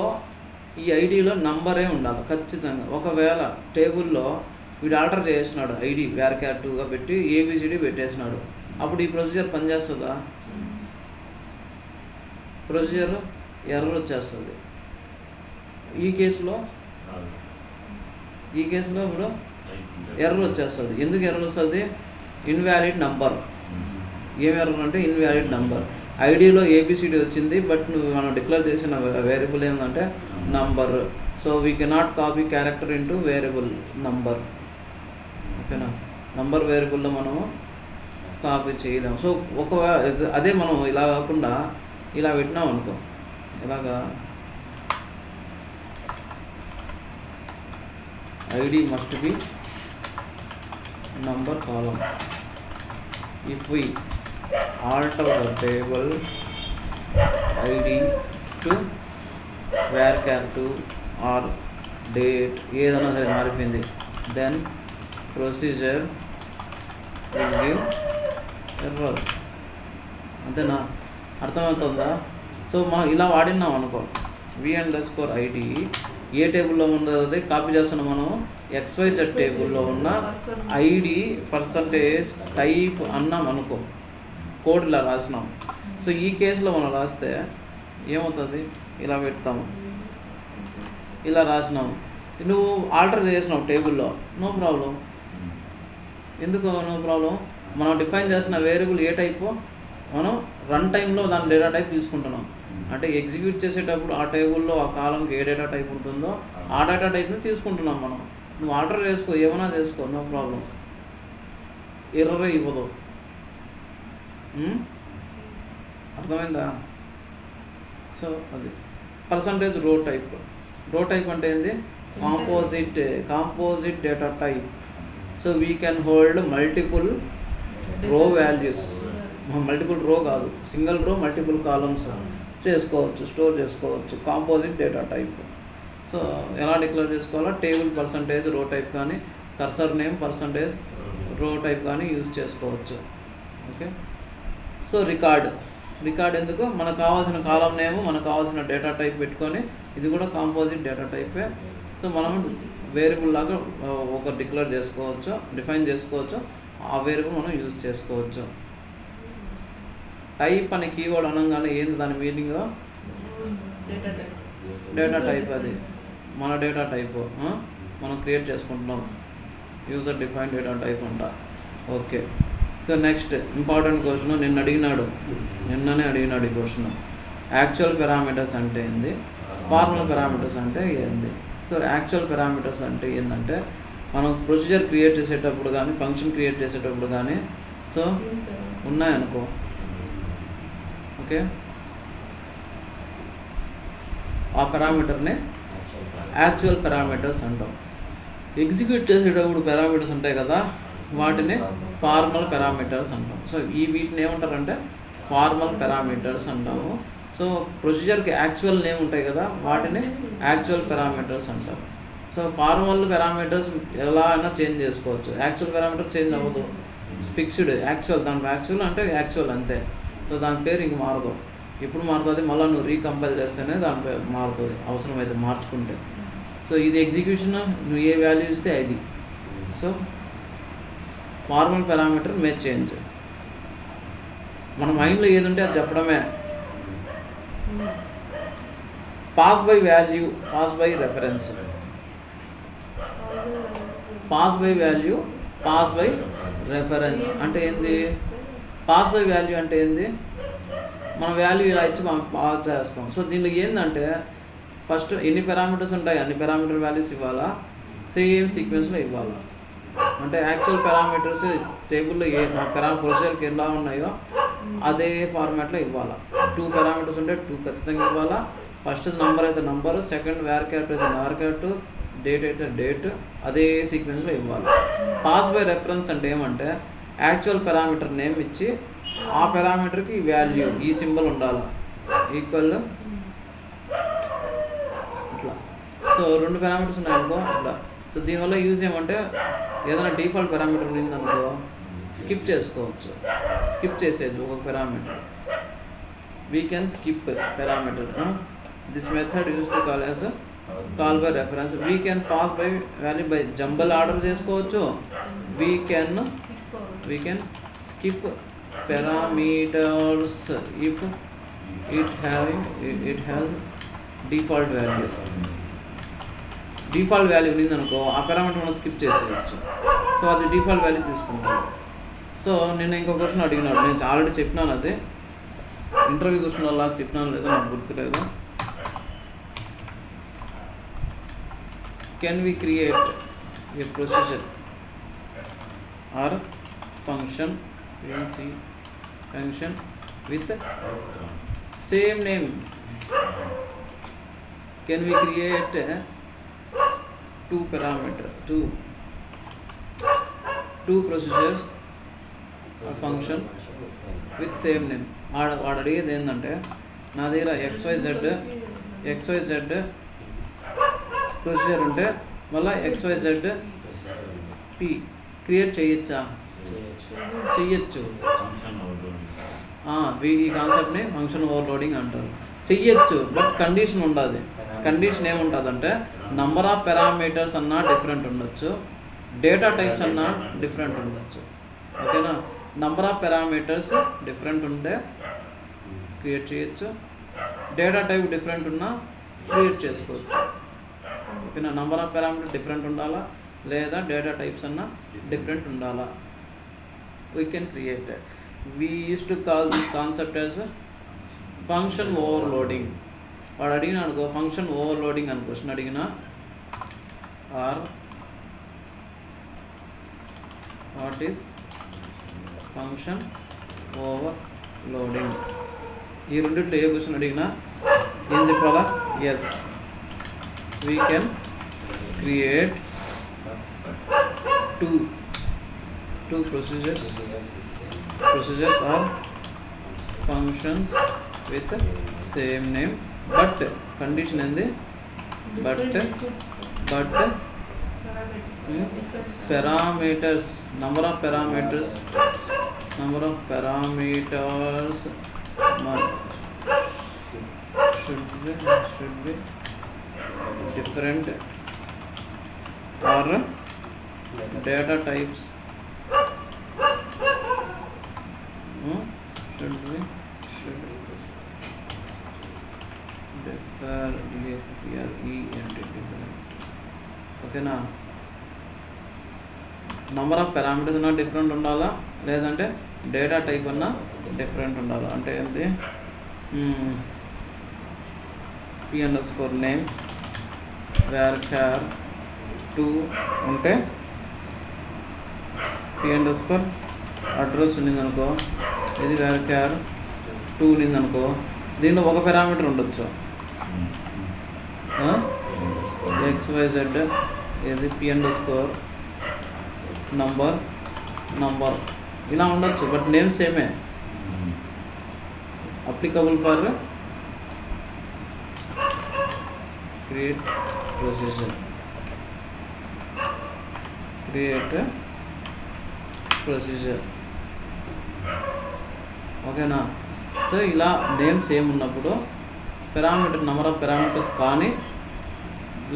ఈ ఐడిలో నంబరే ఉండాలి ఖచ్చితంగా. ఒకవేళ టేబుల్లో వీడు ఆర్డర్ చేసినాడు ఐడి varchar2గా పెట్టి ABCD పెట్టేసినాడు, అప్పుడు ఈ ప్రొసీజర్ పనిచేస్తుందా? ప్రొసీజర్ ఎర్రర్ వచ్చేస్తుంది. ఈ కేసులో ఇప్పుడు ఎర్రర్ వచ్చేస్తుంది. ఎందుకు ఎర్రర్ వస్తుంది? Invalid number. ఏం ఎర్రర్ అంటే ఇన్వాలిడ్ నంబర్. ఐడిలో ABCD వచ్చింది, బట్ మనం డిక్లేర్ చేసిన వేరియబుల్ ఏంటంటే number. So we cannot copy character into variable number. ఓకేనా, నంబర్ వేరియబుల్లో మనము కాపీ చేయలేము. సో ఒకవేళ అదే మనం ఇలా కాకుండా ఇలా పెట్టినాం అనుకో, ఇలాగా ID must be number column. If we alter the table ID to varchar2 or date ఏదైనా సరే మారిపోయింది, then procedure will give error. అంతేనా? అర్థమవుతుందా? సో మనం ఇలా వాడినాం అనుకో, v_id ఏ టేబుల్లో ఉన్నది కాపీ చేస్తున్నాం మనం, XYZ టేబుల్లో ఉన్న ఐడి పర్సంటేజ్ టైప్ అన్నాం అనుకో, కోడ్ ఇలా రాసినాం. సో ఈ కేసులో మనం రాస్తే ఏమవుతుంది, ఇలా పెడతాము, ఇలా రాసినాము. నువ్వు ఆల్టర్ చేసినావు టేబుల్లో, నో ప్రాబ్లం. ఎందుకు నో ప్రాబ్లం? మనం డిఫైన్ చేసిన వేరియబుల్ ఏ టైపు, మనం రన్ టైంలో దాని డేటా టైప్ తీసుకుంటున్నాం. అంటే ఎగ్జిక్యూట్ చేసేటప్పుడు ఆ టేబుల్లో ఆ కాలంకి ఏ డేటా టైప్ ఉంటుందో ఆ డేటా టైప్ని తీసుకుంటున్నాం మనం. నువ్వు ఆర్డర్ చేసుకో, ఏమైనా చేసుకో, నో ప్రాబ్లం, ఎర్రరే ఇవ్వదు. అర్థమైందా? సో అది పర్సంటేజ్ రో టైప్. రో టైప్ అంటే ఏంది? Composite data type. So we can hold multiple రో వాల్యూస్. మల్టిపుల్ రో కాదు, సింగిల్ రో మల్టిపుల్ కాలమ్స్ చేసుకోవచ్చు, స్టోర్ చేసుకోవచ్చు. Composite data type. సో ఎలా డిక్లేర్ చేసుకోవాలో, టేబుల్ పర్సంటేజ్ రో టైప్ కానీ, కర్సర్ నేమ్ పర్సంటేజ్ రో టైప్ కానీ యూజ్ చేసుకోవచ్చు. ఓకే. సో రికార్డ్ ఎందుకు? మనకు కావాల్సిన కాలం నేమ్, మనకు కావాల్సిన డేటా టైప్ పెట్టుకొని, ఇది కూడా కాంపోజిట్ డేటా టైపే. సో మనం వేరియబుల్ లాగా ఒక డిక్లేర్ చేసుకోవచ్చు, డిఫైన్ చేసుకోవచ్చు, ఆ వేరియబుల్ మనం యూజ్ చేసుకోవచ్చు. టైప్ అనే కీవర్డ్ అనగానే ఏంది దాని మీనింగ్? Data type. అది మన డేటా టైప్ మనం క్రియేట్ చేసుకుంటున్నాం, యూజర్ డిఫైన్ డేటా టైప్ అంట. Okay. So next important question నిన్ననే అడిగినాడు ఈ క్వశ్చన్. యాక్చువల్ పారామీటర్స్ అంటే ఏంది, ఫార్మల్ పారామీటర్స్ అంటే ఏంది? సో యాక్చువల్ పారామీటర్స్ అంటే ఏంటంటే, మనం ప్రొసీజర్ క్రియేట్ చేసేటప్పుడు కానీ, ఫంక్షన్ క్రియేట్ చేసేటప్పుడు కానీ, సో ఉన్నాయనుకో, ఓకే, ఆ పారామీటర్ని యాక్చువల్ పారామీటర్స్ అంటాం. ఎగ్జిక్యూట్ చేసేటప్పుడు పారామీటర్స్ ఉంటాయి కదా, వాటిని ఫార్మల్ పారామీటర్స్ అంటాం. సో వీటిని ఏమంటారంటే ఫార్మల్ పారామీటర్స్ అంటాము. సో సో ప్రొసీజర్కి యాక్చువల్ నేమ్ ఉంటాయి కదా, వాటిని యాక్చువల్ పారామీటర్స్ అంటారు. సో ఫార్మల్ పారామీటర్స్ ఎలా అయినా చేంజ్ చేసుకోవచ్చు, యాక్చువల్ పారామీటర్ చేంజ్ అవ్వదు, ఫిక్స్డ్ యాక్చువల్, దాని యాక్చువల్ అంటే యాక్చువల్ అంతే. సో దాని పేరు ఇంక మారదు. ఎప్పుడు మారుతుంది, మళ్ళీ నువ్వు రీకంపైల్ చేస్తేనే దాని పేరు మారుతుంది అవసరమైతే మార్చుకుంటే. సో ఇది ఎగ్జిక్యూషన్, నువ్వు ఏ వాల్యూ ఇస్తే అది. సో ఫార్మల్ పారామీటర్ మే చేంజ్, మన మైండ్లో ఏది ఉంటే అది చెప్పడమే. Pass by value, pass by reference. Pass by value, pass by reference అంటే ఏంది? పాస్ బై వాల్యూ అంటే ఏంది? మన వాల్యూ ఇలా ఇచ్చి మనం పాస్ చేస్తాం. సో దీనిలో ఏంటంటే ఫస్ట్ ఎన్ని పారామీటర్స్ ఉంటాయి అన్ని పారామీటర్ వాల్యూస్ ఇవ్వాలా, సేమ్ సీక్వెన్స్లో ఇవ్వాలా. అంటే యాక్చువల్ పారామీటర్స్ టేబుల్లో ప్రొసీజర్కి ఎలా ఉన్నాయో అదే ఫార్మాట్లో ఇవ్వాలా. 2 పారామీటర్స్ ఉంటే 2 ఖచ్చితంగా ఇవ్వాలా. ఫస్ట్ నంబర్ అయితే నంబర్, సెకండ్ వేర్క్యాట్ అయితే వేర్క్యాట్, డేట్ అయితే డేట్, అదే సీక్వెన్స్లో ఇవ్వాలి. పాస్ బై రెఫరెన్స్ అంటే ఏమంటే యాక్చువల్ పారామీటర్ నేమ్ ఇచ్చి ఆ పారామీటర్కి వాల్యూ ఈ సింబల్ ఉండాలి ఈక్వల్ ఇట్లా. సో 2 పారామీటర్స్ ఉన్నాయనుకో ఇట్లా. సో దీనివల్ల యూజ్ ఏమంటే ఏదైనా డిఫాల్ట్ పారామీటర్ ఉందనుకో స్కిప్ చేసుకోవచ్చు, స్కిప్ చేసేది ఒక parameter. We can skip parameter. This method use to call as call by reference. We can pass by value by jumble order చేసుకోవచ్చు. We can skip parameters if it has default value. Default value ఉందనుకో ఆ parameter మనం skip చేసేయచ్చు. So అది default value తీసుకుంటాం. So నేను ఇంకో question అడిగినాడు, నేను ఆల్రెడీ చెప్పినాను, అది ఇంటర్వ్యూ క్వశ్చన్ అలా చెప్పినాను లేదో నాకు గుర్తులేదు. Can we create a procedure or function function with same name? Can we create two procedures, a function with same name? వాడు అడిగేది ఏంటంటే నా దగ్గర XYZ ప్రొసీజర్ ఉంటే మళ్ళీ XYZ P క్రియేట్ చేయొచ్చా? చెయ్యొచ్చు. ఈ కాన్సెప్ట్ని ఫంక్షన్ ఓవర్లోడింగ్ అంటారు. చెయ్యొచ్చు, బట్ కండిషన్ ఉండదు. కండిషన్ ఏముంటుందంటే నంబర్ ఆఫ్ పారామీటర్స్ అన్నా డిఫరెంట్ ఉండొచ్చు, డేటా టైప్స్ అన్నా డిఫరెంట్ ఉండొచ్చు. ఓకేనా? నంబర్ ఆఫ్ పారామీటర్స్ డిఫరెంట్ ఉంటే క్రియేట్ చేయొచ్చు, డేటా టైప్ డిఫరెంట్ ఉన్నా క్రియేట్ చేసుకోవచ్చు. ఓకేనా? నంబర్ ఆఫ్ పారామీటర్స్ డిఫరెంట్ ఉండాలా లేదా డేటా టైప్స్ అన్నా డిఫరెంట్ ఉండాలా. We can create it. We used to call this concept as function overloading. వాడు అడిగిన అనుకో ఫంక్షన్ ఓవర్లోడింగ్ అని క్వశ్చన్ అడిగినా or what is function overloading, ఈ రెండిట్లో ఏ క్వశ్చన్ అడిగినా ఏం చెప్పాలా? Yes, we can create two procedures are functions with same name, but condition ఏంది? but parameters, number of parameters should be different, or data types should be different. ఓకేనా? Number of parameters అన్నా different ఉండాలా లేదంటే data type అన్నా different ఉండాలా. అంటే ఏంటి? p_name varchar 2 ఉంటే p_ అడ్రస్ ఉన్నదనుకో, ఇది varchar 2 ఉన్నదనుకో, దీనిలో ఒక పారామీటర్ ఉండొచ్చు. XYZ ఇది p_ నంబర్ ఇలా ఉండొచ్చు, బట్ నేమ్ సేమే. Applicable for create procedure, create procedure. ఓకేనా? సో ఇలా నేమ్ సేమ్ ఉన్నప్పుడు పారామీటర్ నెంబర్ ఆఫ్ పారామీటర్స్ కానీ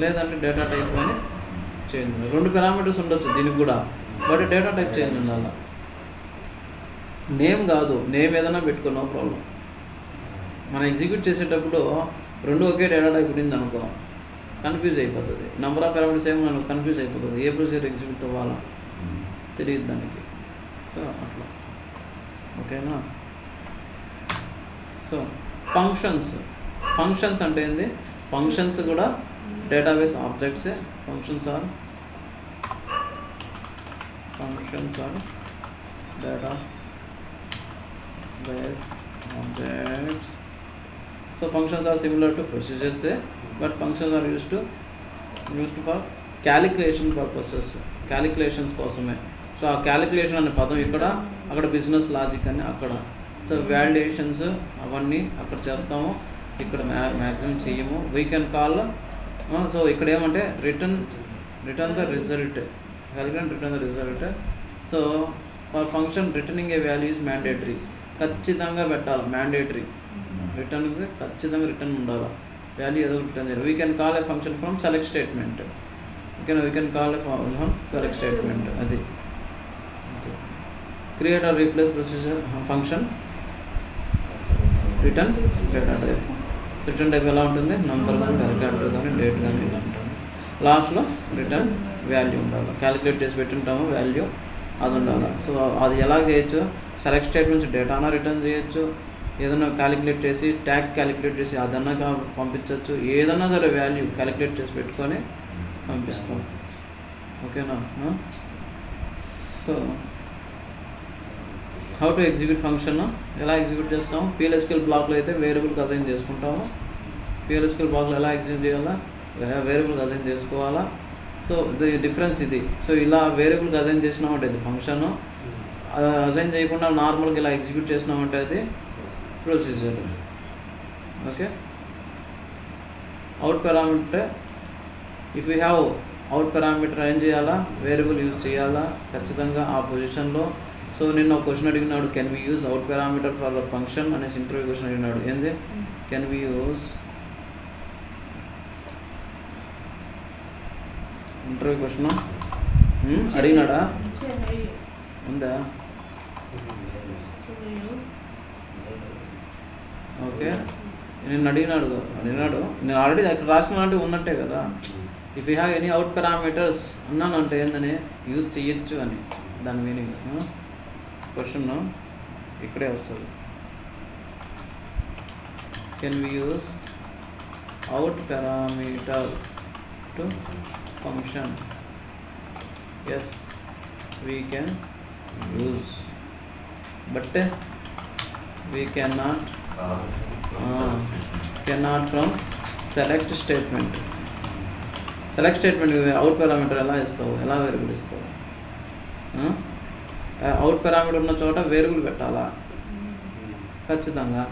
లేదంటే డేటా టైప్ కానీ చేంజ్ ఉంది. 2 పారామీటర్స్ ఉండొచ్చు దీనికి కూడా, బట్ డేటా టైప్ చేంజ్ ఉంది. అలా నేమ్ కాదు, నేమ్ ఏదైనా పెట్టుకో, నో ప్రాబ్లం. మనం ఎగ్జిక్యూట్ చేసేటప్పుడు 2 ఒకే డేటా టైప్ ఉంది అనుకో, కన్ఫ్యూజ్ అయిపోతుంది. నెంబర్ ఆఫ్ పారామీటర్స్ ఏమో మనకు కన్ఫ్యూజ్ అయిపోతుంది, ఏ ప్రొసీజర్ ఎగ్జిక్యూట్ అవ్వాలా తెలియదు దానికి. సో అట్లా. ఓకేనా? సో ఫంక్షన్స్ అంటే ఏంది? ఫంక్షన్స్ కూడా డేటాబేస్ ఆబ్జెక్ట్సే. Functions are database objects. So functions are similar to procedures, but functions are used for calculation purposes, calculations కోసమే. సో ఆ క్యాలిక్యులేషన్ అనే పదం ఇక్కడ, అక్కడ బిజినెస్ లాజిక్ అని అక్కడ. సో వాలిడేషన్స్ అవన్నీ అక్కడ చేస్తాము, ఇక్కడ మ్యాక్సిమం చెయ్యము. We can call. సో ఇక్కడ ఏమంటే return the result, return the result. So for function returning A value is mandatory, ఖచ్చితంగా పెట్టాలి. మ్యాండేటరీ రిటర్న్కి ఖచ్చితంగా రిటర్న్ ఉండాలి, వాల్యూ ఏదో రిటర్న్ చేయాలి. We can call a function from select statement. We can call a from select statement. అది create or replace procedure function return data type. Return type ఎలా ఉంటుంది? Number కానీ క్యారెక్టర్ కానీ date కానీ ఇలా ఉంటుంది. లాస్ట్లో రిటర్న్ వాల్యూ ఉండాలి, క్యాలిక్యులేట్ చేసి పెట్టుంటాము వాల్యూ, అది ఉండాలి. సో అది ఎలా చేయొచ్చు? సెలెక్ట్ స్టేట్ నుంచి డేటానా రిటర్న్ చేయొచ్చు, ఏదైనా క్యాలిక్యులేట్ చేసి ట్యాక్స్ క్యాలిక్యులేట్ చేసి అదన్నా పంపించవచ్చు, ఏదన్నా సరే వాల్యూ క్యాలిక్యులేట్ చేసి పెట్టుకొని పంపిస్తాం. ఓకేనా? So how to execute function, ఎలా ఎగ్జిక్యూట్ చేస్తాము? PLSQL బ్లాక్లో అయితే వేరియబుల్కి అసైన్ చేసుకుంటాము. PLSQL బ్లాక్లో ఎలా ఎగ్జిక్యూట్ చేయాలా? వేరియబుల్కి అసైన్ చేసుకోవాలా. సో ది డిఫరెన్స్ ఇది. సో ఇలా వేరియబుల్కి అసైన్ చేసినామంటే అది ఫంక్షన్, అసైన్ చేయకుండా నార్మల్గా ఇలా ఎగ్జిక్యూట్ చేసినామంటే అది procedure. Okay. Out parameter, if you have out parameter ఏం చేయాలా? వేరియబుల్ యూజ్ చేయాలా ఖచ్చితంగా ఆ పొజిషన్లో. సో నిన్న ఒక క్వశ్చన్ అడిగినాడు, can we use out parameter for function అనేసి ఇంటర్వ్యూ క్వశ్చన్ అడిగినాడు. ఏంది? Can we use interview question అడిగినాడా? ఉందా? ఓకే. నేను అడిగినాడు, నేను ఆల్రెడీ అక్కడ రాసినట్టు ఉన్నట్టే కదా. If you have any out parameters అన్నాను అంటే ఏందని యూజ్ చేయొచ్చు అని దాని మీనింగ్. క్వశ్చన్ ఇక్కడే వస్తుంది. Can we use out parameter to function? Yes, we can use, but we cannot from select statement. Select statement out parameter ఎలా ఇస్తావు? ఎలా వేరియబుల్ ఇస్తావు? అవుట్ పారామీటర్ ఉన్న చోట వేరియబుల్ పెట్టాలా ఖచ్చితంగా.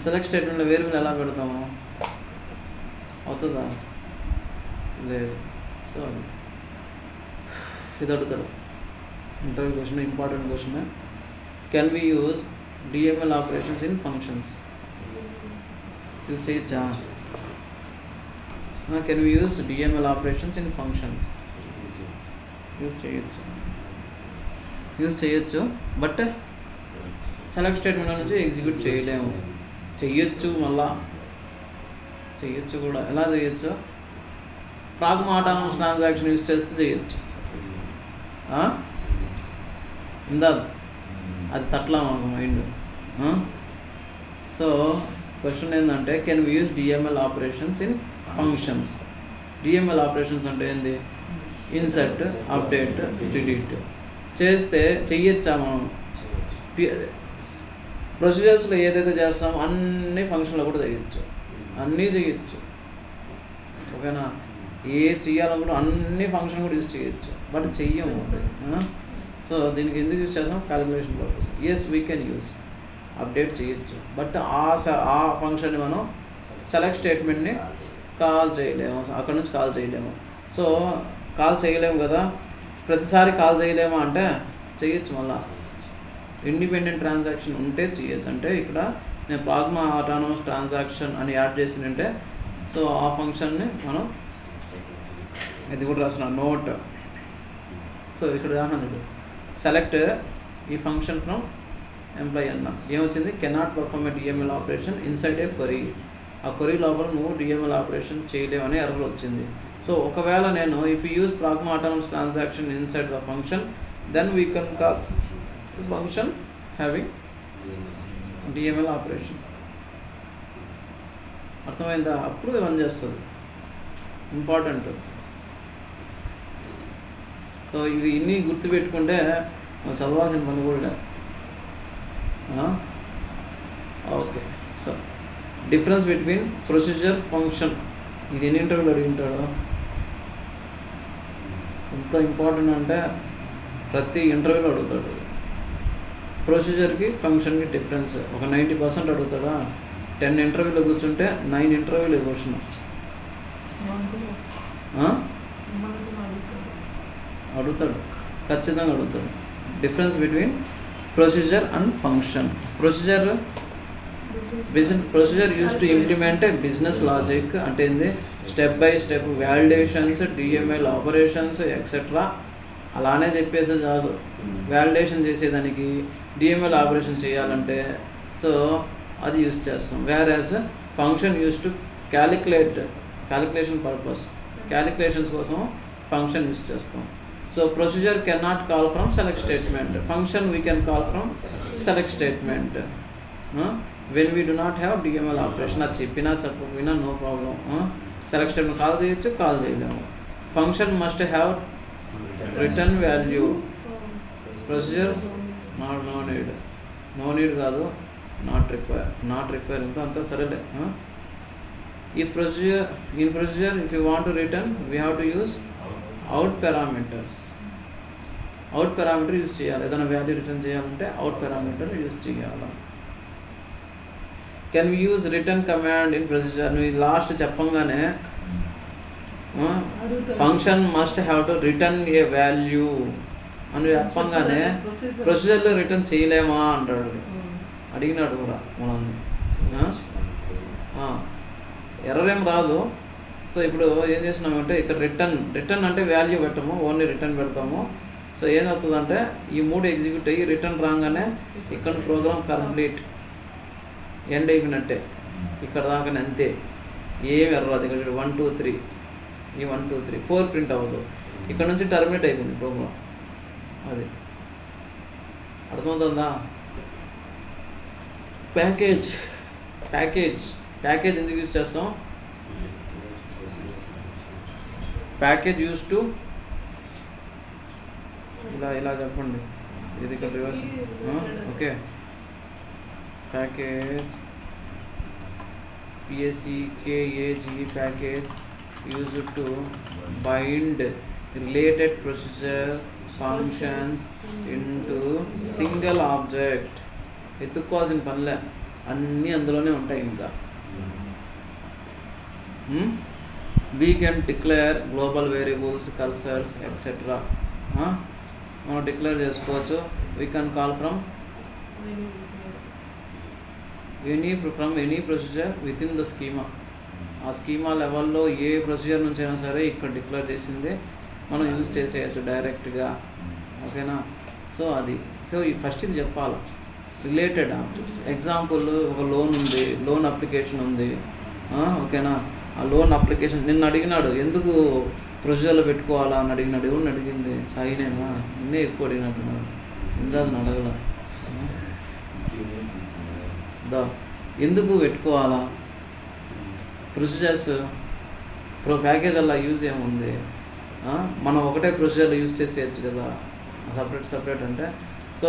సెలెక్ట్ స్టేట్మెంట్లో వేరియబుల్ ఎలా పెడతాము? అవుతుందా? లేదు. సో ఇది అడుగుతాడు interview question, important question. Can we use DML operations in functions? Use చేయొచ్చా? Can we use DML operations in functions? Use చేయొచ్చు, బట్ సెలెక్ట్ స్టేట్మెంట్ నుంచి ఎగ్జిక్యూట్ చేయలేము. చెయ్యొచ్చు, మళ్ళా చెయ్యొచ్చు కూడా. ఎలా చేయొచ్చు? ప్రాగ్మా ఆటోనమస్ ట్రాన్సాక్షన్ యూజ్ చేస్తే చేయొచ్చు. ఉందా? అది తట్లా మనకు మైండ్. సో క్వశ్చన్ ఏంటంటే can we use DML operations in functions? DML operations అంటే ఏంది? ఇన్సర్ట్, అప్డేట్, డిలీట్ చేస్తే చెయ్యొచ్చా మనం? ప్రొసీజర్స్లో ఏదైతే చేస్తామో అన్ని ఫంక్షన్లో కూడా చేయొచ్చు, అన్నీ చేయొచ్చు. ఓకేనా? ఏ చేయాలనుకుంటే అన్ని ఫంక్షన్ కూడా యూజ్ చేయొచ్చు, బట్ చెయ్యము. సో దీనికి ఎందుకు యూజ్ చేస్తాం? Calculation purpose. Yes, we can use, update చేయొచ్చు, బట్ ఆ ఫంక్షన్ని మనం సెలెక్ట్ స్టేట్మెంట్ని కాల్ చేయలేము, అక్కడ నుంచి కాల్ చేయలేము. సో కాల్ చేయలేము కదా, ప్రతిసారి కాల్ చేయలేము అంటే చేయొచ్చు. మళ్ళీ ఇండిపెండెంట్ ట్రాన్సాక్షన్ ఉంటే చేయొచ్చు. అంటే ఇక్కడ నేను ప్రాగ్మా ఆటోనమస్ ట్రాన్సాక్షన్ అని యాడ్ చేసిందంటే సో ఆ ఫంక్షన్ని మనం ఇది కూడా రాసిన నోట్. సో ఇక్కడ రాసినది సెలెక్ట్ ఈ ఫంక్షన్ ఫ్రమ్ ఎంప్లాయీ అన్నా ఏమొచ్చింది, cannot perform a DML operation inside a query. ఆ క్వరీ లోపల నువ్వు డిఎంఎల్ ఆపరేషన్ చేయలేవని ఎర్రర్ వచ్చింది. సో ఒకవేళ నేను if you use pragma autonomous transaction inside the function then we can call function having DML operation. అర్థమైందా? అప్పుడు ఇవన్నీ చేస్తుంది, ఇంపార్టెంట్. సో ఇది ఇన్ని గుర్తుపెట్టుకుంటే చదవాల్సిన పని కూడా. Okay, so difference between procedure function. ఇది ఎన్ని ఇంటర్వ్యూలు అడిగింటాడు, ఎంత ఇంపార్టెంట్ అంటే ప్రతి ఇంటర్వ్యూలో అడుగుతాడు. ప్రొసీజర్కి ఫంక్షన్కి డిఫరెన్స్ ఒక 90% అడుగుతాడా. 10 ఇంటర్వ్యూలో కూర్చుంటే 9 ఇంటర్వ్యూలు క్వశ్చన్ అడుగుతాడు, ఖచ్చితంగా అడుగుతాడు. Difference between procedure and function. Procedure use to implement business logic. అంటే ఏంది, step by step validations, DML operations etcetera అలానే చెప్పేసి చాలు. వ్యాలిడేషన్ చేసేదానికి డిఎంఎల్ ఆపరేషన్ చేయాలంటే సో అది యూజ్ చేస్తాం. Where function use to calculation purpose, calculations కోసం ఫంక్షన్ యూజ్ చేస్తాం. So procedure can not call from select statement, function we can call from select statement when we do not have DML operation. అది చెప్పినా చెప్పకపోయినా no problem. Select statement call చేయొచ్చు, call చేయలేము. Function must have return value. Procedure no need కాదు, not require ఇంకా అంతా సరేలే. ఈ procedure if you want to return we have to use out parameters. Out parameter use చేయాలి. ఏదైనా value return చేయాలంటే అవుట్ పారామీటర్ యూజ్ చేయాలి. Can we use return command in procedure. నువ్వు లాస్ట్ చెప్పంగానే function must have to return a value అని చెప్పంగానే ప్రొసీజర్లో return చేయలేమా అంటాడు, అడిగినాడు కూడా మనల్ని. ఎర్రర్ ఏం రాదు. సో ఇప్పుడు ఏం చేసినామంటే ఇక్కడ రిటర్న్ అంటే వాల్యూ పెట్టము, ఓన్లీ రిటర్న్ పెడతాము. సో ఏమవుతుందంటే ఈ 3 ఎగ్జిక్యూట్ అయ్యి రిటర్న్ రాగానే ఇక్కడ ప్రోగ్రామ్ కంప్లీట్ ఎండ్ అయిపోయినట్టే. ఇక్కడ దాకా అంతే, ఏమి ఎర్రరాదు. ఇక్కడ 1 2 3 ఈ 1 2 3 4 ప్రింట్ అవ్వదు. ఇక్కడ నుంచి టర్మినేట్ అయిపోయింది ప్రోగ్రామ్. అది అర్థమవుతుందా? ప్యాకేజ్ ఎందుకు యూజ్ చేస్తాం? ప్యాకేజ్ యూజ్ టు ఇలా చెప్పండి, ఇది ఇక్కడ reverse. Okay, package PACKAG package use to bind related procedure functions into single object. ఎత్తుక్కోవాల్సిన పనిలే, అన్నీ అందులోనే ఉంటాయి. ఇంకా we can declare global variables, cursors etc. మనం డిక్లేర్ చేసుకోవచ్చు. we can call from any procedure within the schema. ఆ schema లెవెల్లో ఏ ప్రొసీజర్ నుంచి అయినా సరే ఇక్కడ డిక్లేర్ చేసింది మనం యూజ్ చేసేయచ్చు డైరెక్ట్గా. ఓకేనా? సో అది ఫస్ట్ ఇది చెప్పాలి, రిలేటెడ్ ఆబ్జెక్ట్స్. ఎగ్జాంపుల్, ఒక లోన్ ఉంది, లోన్ అప్లికేషన్ ఉంది. ఓకేనా? ఆ లోన్ అప్లికేషన్ నిన్ను అడిగినాడు, ఎందుకు ప్రొసీజర్లో పెట్టుకోవాలా అని అడిగినాడు. ఎవరిని అడిగింది? సాయినేనా? నిన్నే ఎక్కువ అడిగినట్టున్నాడు, ఇంకా అది అడగల. ఎందుకు పెట్టుకోవాలా ప్రొసీజర్స్? ప్యాకేజ్ అలా యూజ్ ఏముంది? మనం ఒకటే ప్రొసీజర్లో యూజ్ చేసేయచ్చు కదా, సపరేట్ అంటే. సో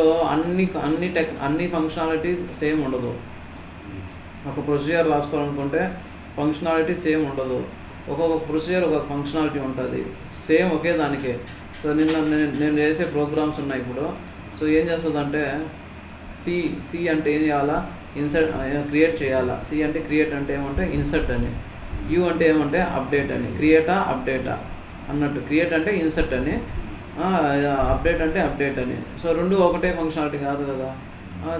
అన్ని ఫంక్షనాలిటీస్ సేమ్ ఉండదు. ఒక ప్రొసీజర్ రాసుకోవాలనుకుంటే ఫంక్షనాలిటీ సేమ్ ఉండదు. ఒక్కొక్క ప్రొసీజర్ ఒక ఫంక్షనాలిటీ ఉంటుంది, సేమ్ ఒకే దానికే. సో నేను చేసే ప్రోగ్రామ్స్ ఉన్నాయి ఇప్పుడు. సో ఏం చేస్తుందంటే సి అంటే ఏం చేయాలా, ఇన్సర్ట్ క్రియేట్ చేయాలా. సి అంటే క్రియేట్ అంటే ఏమంటే ఇన్సర్ట్ అని. యూ అంటే ఏమంటే అప్డేట్ అని, క్రియేటా అప్డేటా అన్నట్టు. క్రియేట్ అంటే ఇన్సర్ట్ అని, అప్డేట్ అంటే అప్డేట్ అని. సో రెండు ఒకటే ఫంక్షనాలిటీ కాదు కదా.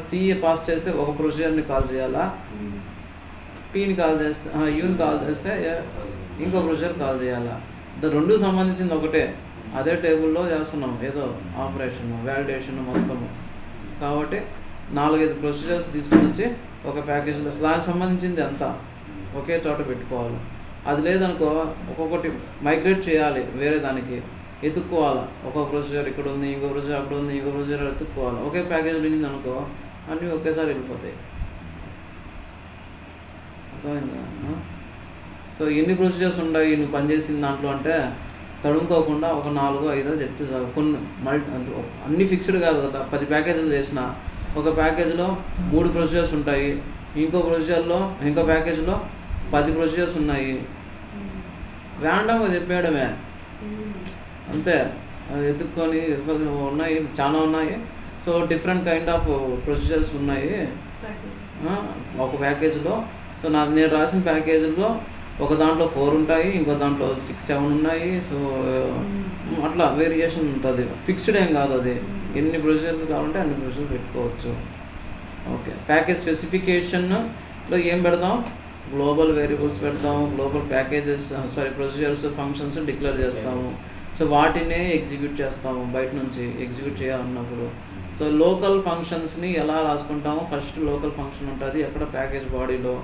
సిఏ పాస్ చేస్తే ఒక ప్రొసీజర్ని కాల్ చేయాలా, పీని కాల్ చేస్తే యూని కాల్ చేస్తే ఇంకో ప్రొసీజర్ కాల్ చేయాలా. రెండు సంబంధించింది ఒకటే, అదే టేబుల్లో చేస్తున్నాం ఏదో ఆపరేషన్ వ్యాలిడేషన్ మొత్తము. కాబట్టి 4-5 ప్రొసీజర్స్ తీసుకుని వచ్చి ఒక ప్యాకేజ్లో దానికి సంబంధించింది అంతా ఒకే చోట పెట్టుకోవాలి. అది లేదనుకో ఒక్కొక్కటి మైగ్రేట్ చేయాలి, వేరే దానికి ఎత్తుక్కోవాలి. ఒక్కొక్క ప్రొసీజర్ ఇక్కడ ఉంది, ఇంకో ప్రొసీజర్ అక్కడ ఉంది, ఇంకో ప్రొసీజర్ ఎత్తుక్కోవాలి. ఒకే ప్యాకేజ్లో ఉంది అనుకో అన్నీ ఒకేసారి వెళ్ళిపోతాయి. అర్థమైందా? సో ఎన్ని ప్రొసీజర్స్ ఉన్నాయి నువ్వు పనిచేసిన దాంట్లో అంటే తడుముకోకుండా ఒక 4-5 చెప్తే కొన్ని అన్నీ ఫిక్స్డ్ కాదు కదా. 10 ప్యాకేజీలు చేసిన ఒక ప్యాకేజీలో 3 ప్రొసీజర్స్ ఉంటాయి, ఇంకో ప్యాకేజీలో 10 ప్రొసీజర్స్ ఉన్నాయి. ర్యాండమ్గా చెప్పేయడమే అంతే. అది ఎత్తుక్కొని ఉన్నాయి, చాలా ఉన్నాయి. So different kind of procedures ఉన్నాయి ఒక ప్యాకేజీలో. సో నేను రాసిన ప్యాకేజీలో ఒక దాంట్లో 4 ఉంటాయి, ఇంకో దాంట్లో 6-7 ఉన్నాయి. సో అట్లా వేరియేషన్ ఉంటుంది, ఫిక్స్డ్ ఏం కాదు. అది ఎన్ని ప్రొసీజర్స్ కావాలంటే అన్ని ప్రొసీజర్స్ పెట్టుకోవచ్చు. ఓకే, ప్యాకేజ్ స్పెసిఫికేషన్లో ఏం పెడతాం? గ్లోబల్ వేరియబుల్స్ పెడతాము, గ్లోబల్ ప్రొసీజర్స్ ఫంక్షన్స్ డిక్లేర్ చేస్తాము. సో వాటినే ఎగ్జిక్యూట్ చేస్తాము బయట నుంచి ఎగ్జిక్యూట్ చేయాలన్నప్పుడు. సో లోకల్ ఫంక్షన్స్ని ఎలా రాసుకుంటాము? ఫస్ట్ లోకల్ ఫంక్షన్ ఉంటుంది ఎక్కడ ప్యాకేజ్ బాడీలో,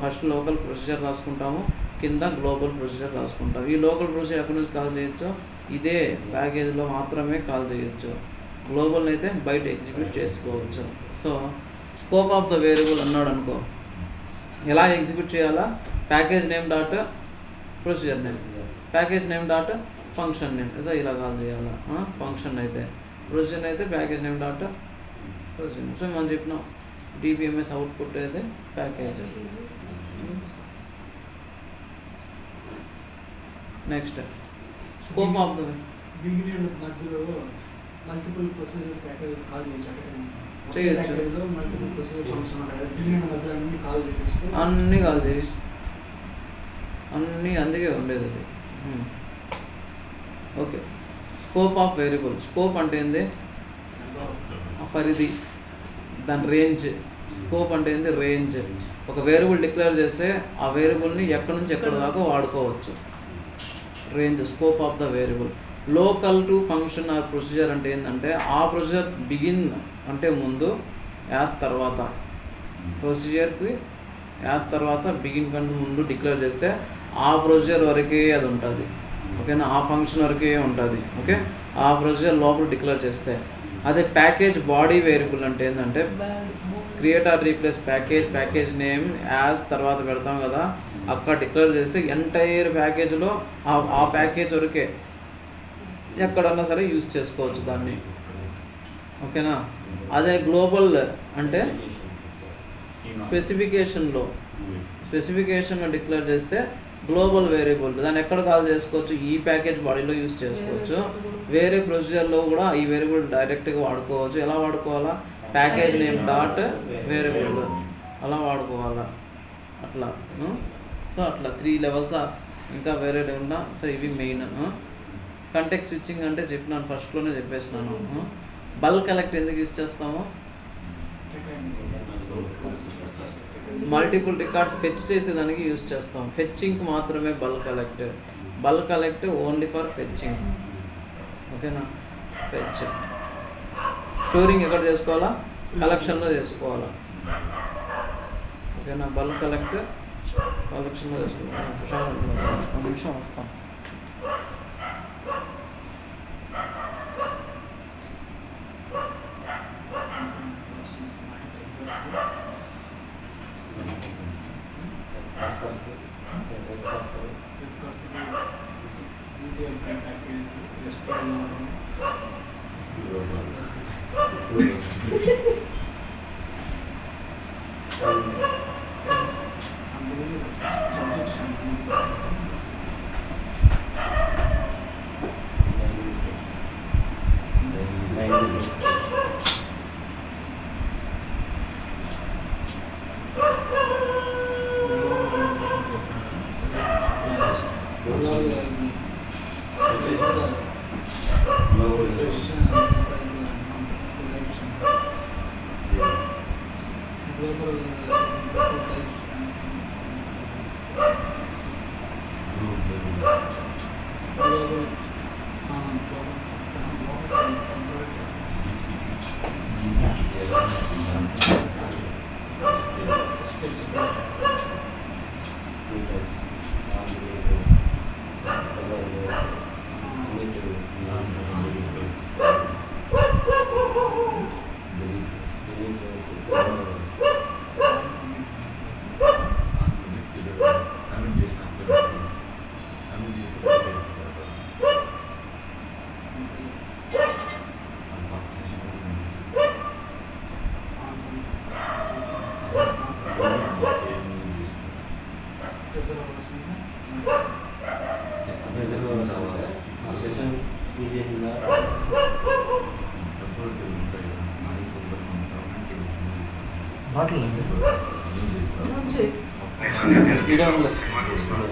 ఫస్ట్ లోకల్ ప్రొసీజర్ రాసుకుంటాము, కింద గ్లోబల్ ప్రొసీజర్ రాసుకుంటాము. ఈ లోకల్ ప్రొసీజర్ ఎక్కడి నుంచి కాల్ చేయొచ్చు? ఇదే ప్యాకేజ్లో మాత్రమే కాల్ చేయొచ్చు. గ్లోబల్ని అయితే బయట ఎగ్జిక్యూట్ చేసుకోవచ్చు. So scope of the variable అన్నాడు అనుకో, ఎలా ఎగ్జిక్యూట్ చేయాలా? Package name dot procedure name, package name dot function name, ఏదో ఇలా కాల్ చేయాలా. ఫంక్షన్ అయితే, ప్రొసీజర్ అయితే package name dot procedure. So మనం చెప్పినాం డిబిఎంఎస్ అవుట్పుట్ అయితే package. Next scope of the చేయొచ్చు, అన్నీ కాల్ చేయొచ్చు, అన్నీ అందుకే ఉండేది అది. Okay, scope of variable. Scope అంటే ఏంది? పరిధి, దాని రేంజ్. స్కోప్ అంటే ఏంది? రేంజ్. ఒక వేరియబుల్ డిక్లేర్ చేస్తే ఆ వేరియబుల్ని ఎక్కడి నుంచి ఎక్కడ దాకా వాడుకోవచ్చు. Range, scope of the variable. Local to function are procedure అంటే ఏంటంటే ఆ ప్రొసీజర్ బిగిన్ అంటే ముందు, యాస్ తర్వాత, ప్రొసీజర్కి యాస్ తర్వాత బిగిన్ కంటే ముందు డిక్లేర్ చేస్తే ఆ ప్రొసీజర్ వరకే అది ఉంటుంది. ఓకేనా? ఆ ఫంక్షన్ వరకే ఉంటుంది. ఓకే, ఆ ప్రొసీజర్ లోపల డిక్లేర్ చేస్తే. అదే ప్యాకేజ్ బాడీ వేరియబుల్ అంటే ఏంటంటే create or replace package name as తర్వాత పెడతాం కదా, అక్కడ డిక్లేర్ చేస్తే ఎంటైర్ ప్యాకేజ్లో ఆ ప్యాకేజ్ వరకే ఎక్కడన్నా సరే యూజ్ చేసుకోవచ్చు దాన్ని. ఓకేనా? అదే గ్లోబల్ అంటే స్పెసిఫికేషన్లో డిక్లేర్ చేస్తే గ్లోబల్ వేరియబుల్, దాన్ని ఎక్కడ కాల్ చేసుకోవచ్చు? ఈ ప్యాకేజ్ బాడీలో యూజ్ చేసుకోవచ్చు. వేరే ప్రొసీజర్లో కూడా ఈ వేరియబుల్ డైరెక్ట్గా వాడుకోవచ్చు. ఎలా వాడుకోవాలా? ప్యాకేజ్ నేమ్ డాట్ వేరియబుల్ అలా వాడుకోవాలా, అట్లా. సో అట్లా 3 లెవెల్స్ ఇంకా వేరే ఉన్నా. సో ఇవి మెయిన్. కంటెక్స్ట్ స్విచ్చింగ్ అంటే చెప్పినాను, ఫస్ట్లోనే చెప్పేసినాను. బల్క్ కలెక్ట్ ఎందుకు యూజ్ చేస్తాము? మల్టిపుల్ రికార్డ్ ఫెచ్ చేసేదానికి యూజ్ చేస్తాం. ఫెచ్చింగ్ మాత్రమే bulk collect only for fetching. ఓకేనా? ఫెచ్. స్టోరింగ్ ఎక్కడ చేసుకోవాలా? కలెక్షన్లో చేసుకోవాలా. ఓకేనా? బల్క్ కలెక్ట్ కలెక్షన్లో చేసుకోవాలి. ఒక నిమిషం వస్తాం.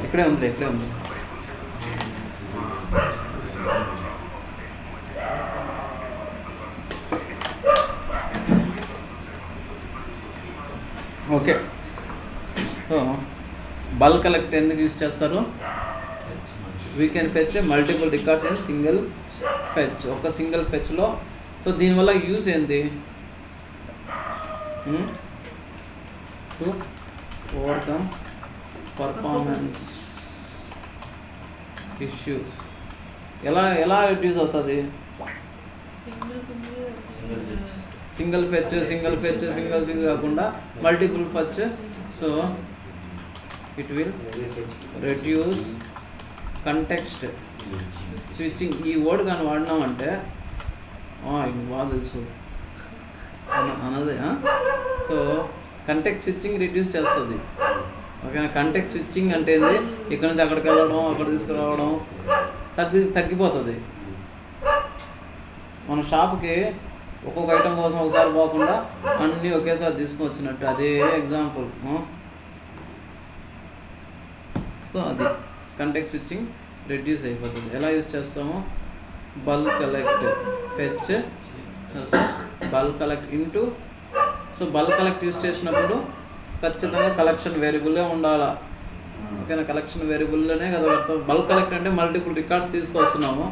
ఇక్కడే ఉంది. ఓకే, సో బల్క్ కలెక్ట్ ఎందుకు యూజ్ చేస్తారు? We can fetch multiple records in single fetch, ఒక సింగిల్ ఫెచ్లో. సో దీనివల్ల యూజ్ ఏంటి? To overcome performance issue. ఎలా రిడ్యూస్ అవుతుంది? సింగిల్ ఫెచ్ కాకుండా multiple fetch. So it will reduce context switching. ఈ word కానీ వాడినామంటే బాగా తెలుసు అన్నది. సో కంటెక్స్ట్ స్విచ్చింగ్ రిడ్యూస్ చేస్తుంది. ఓకేనా? కంటెక్స్ట్ స్విచ్చింగ్ అంటే ఏంది? ఇక్కడ నుంచి అక్కడికి వెళ్ళడం, అక్కడ తీసుకురావడం తగ్గిపోతుంది. మన షాప్కి ఒక్కొక్క ఐటమ్ కోసం ఒకసారి పోకుండా అన్నీ ఒకేసారి తీసుకొచ్చినట్టు, అదే ఎగ్జాంపుల్. సో అది కంటెక్స్ట్ స్విచ్చింగ్ రెడ్యూస్ అయిపోతుంది. ఎలా యూజ్ చేస్తామో? Bulk collect fetch bulk collect into. So bulk collect use చేసినప్పుడు ఖచ్చితంగా కలెక్షన్ వేరియబుల్లే ఉండాలా. ఓకేనా? కలెక్షన్ వేరియబుల్లోనే కదా అర్థం. బల్క్ కలెక్ట్ అంటే మల్టిపుల్ రికార్డ్స్ తీసుకొస్తున్నాము.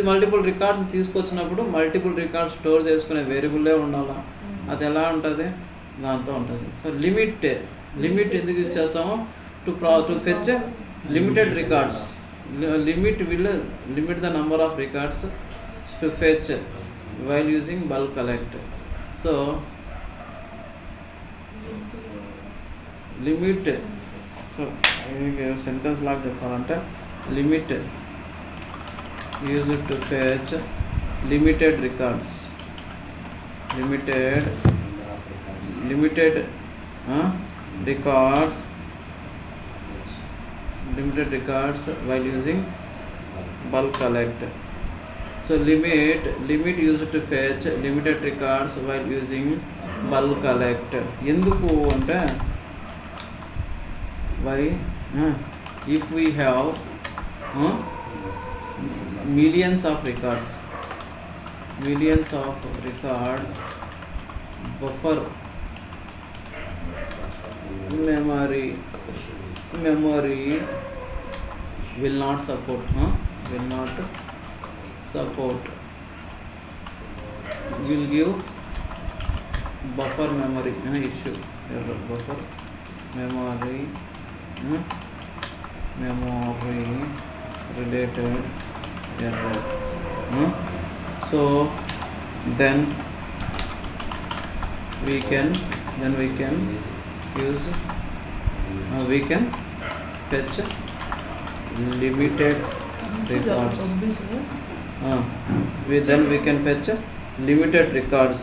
మల్టిపుల్ రికార్డ్స్ తీసుకొచ్చినప్పుడు మల్టిపుల్ రికార్డ్స్ స్టోర్ చేసుకునే వేరియబుల్లే ఉండాలా. అది ఎలా ఉంటుంది? దాంతో ఉంటుంది. సో లిమిట్ ఎందుకు యూజ్ చేస్తాము? To fetch limited records. Limit will limit the number of records to fetch while using bulk collect. So limit, so sentence లాగా చెప్పాలంటే limit used to fetch limited records while using bulk collect. So limit used to fetch limited records while using bulk collect. ఎందుకు అంటే why if we have millions of record buffer memory will not support will give buffer memory issue error. Buffer memory related error. So then we can use we can fetch limited records. We can fetch limited records.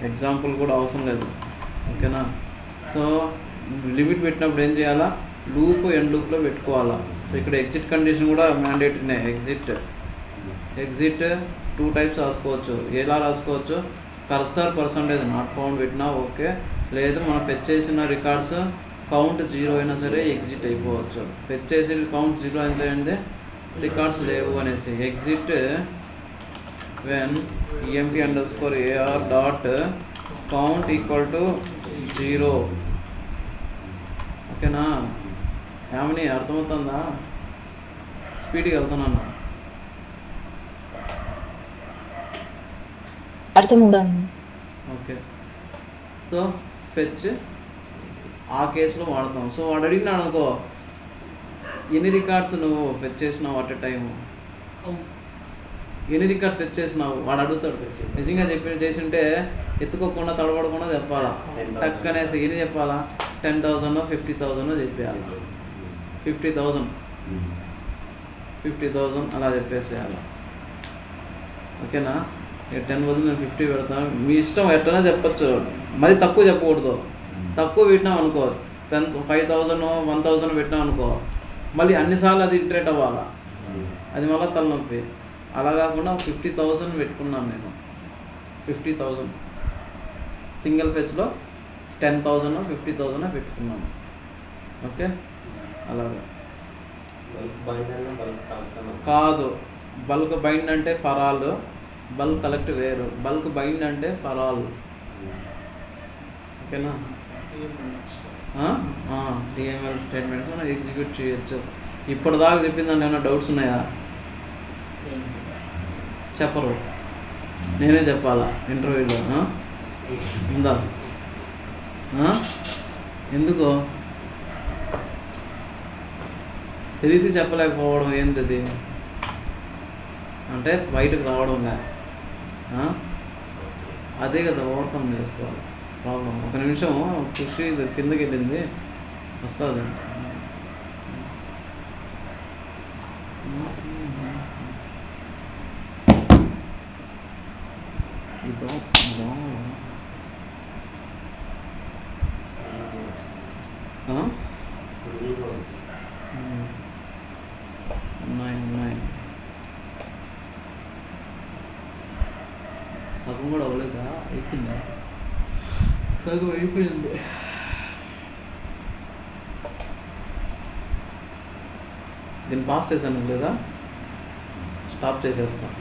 Example కూడా అవసరం లేదు. ఓకేనా? So limit పెట్టినప్పుడు ఏం చేయాలా? End లూప్లో పెట్టుకోవాలా. So ఇక్కడ ఎగ్జిట్ కండిషన్ కూడా మ్యాండేటరీనే. ఎగ్జిట్ 2 టైప్స్ రాసుకోవచ్చు. ఎలా రాసుకోవచ్చు? కర్సర్ % నాట్ ఫౌండ్ పెట్టినా ఓకే, లేదు మనం ఫెచ్ చేసిన రికార్డ్స్ కౌంట్ 0 అయినా సరే ఎగ్జిట్ అయిపోవచ్చు. ఫెచ్ చేసి కౌంట్ 0 అయితే అంటే రికార్డ్స్ లేవు అనేసి exit when emp_ar dot count equal to 0. ఓకేనా? ఏమని అర్థమవుతుందా? స్పీడ్గా వెళ్తున్నాను. అర్థమవుతుంది. ఓకే, సో ఫెచ్ ఆ కేసులో వాడతాం. సో వాడు అడిగినాడు అనుకో, ఎన్ని రికార్డ్స్ నువ్వు ఫెచ్ చేసినావు అట్ ఎ టైము, ఎన్ని రికార్డ్స్ ఫెచ్ చేసినావు వాడు అడుగుతాడు. నిజంగా చేసింటే ఎత్తుకోకుండా తడబడకుండా చెప్పాలా, టక్కనేసి ఎన్ని చెప్పాలా, 10,000 50,000 చెప్పేయాలి. 50,000 అలా చెప్పేసేయాలి. ఓకేనా? 10 బదులు నేను 50 పెడతాను, మీ ఇష్టం ఎట్లనే చెప్పచ్చు, మరి తక్కువ చెప్పకూడదు. తక్కువ పెట్టినాం అనుకో, 5,000 1,000 పెట్టినాం అనుకో, మళ్ళీ అన్నిసార్లు అది ఇటరేట్ అవ్వాలా, అది మళ్ళీ తలనొప్పి. అలా కాకుండా 50,000 పెట్టుకున్నాను నేను. 50,000 సింగిల్ ఫెచ్లో 10,000 50,000 పెట్టుకున్నాను. ఓకే, అలాగా కాదు. బల్క్ బైండ్ అంటే ఫర్ ఆల్, బల్క్ కలెక్ట్ వేరు. బల్క్ బైండ్ అంటే ఫర్ ఆల్. ఓకేనా? డిఎంఎల్ స్టేట్మెంట్స్ మనం ఎగ్జిక్యూట్ చేయొచ్చు. ఇప్పటిదాకా చెప్పిందని ఏమైనా డౌట్స్ ఉన్నాయా? చెప్పరు, నేనే చెప్పాలా ఇంటర్వ్యూలో? ఉందా? ఎందుకు తెలిసి చెప్పలేకపోవడం ఏంటది అంటే బయటకు రావడంలే. అదే కదా ఓవర్కమ్ చేసుకోవాలి ప్రాబ్లం. ఒక నిమిషం కృషి కిందకి వెళ్ళింది, వస్తుంది. ఇదో ఉన్నాయి. సగం కూడా అవ్వలేదా? అయిపోయిందా? సగం అయిపోయింది. దీన్ని పాస్ చేశాను లేదా? స్టాప్ చేసేస్తాను.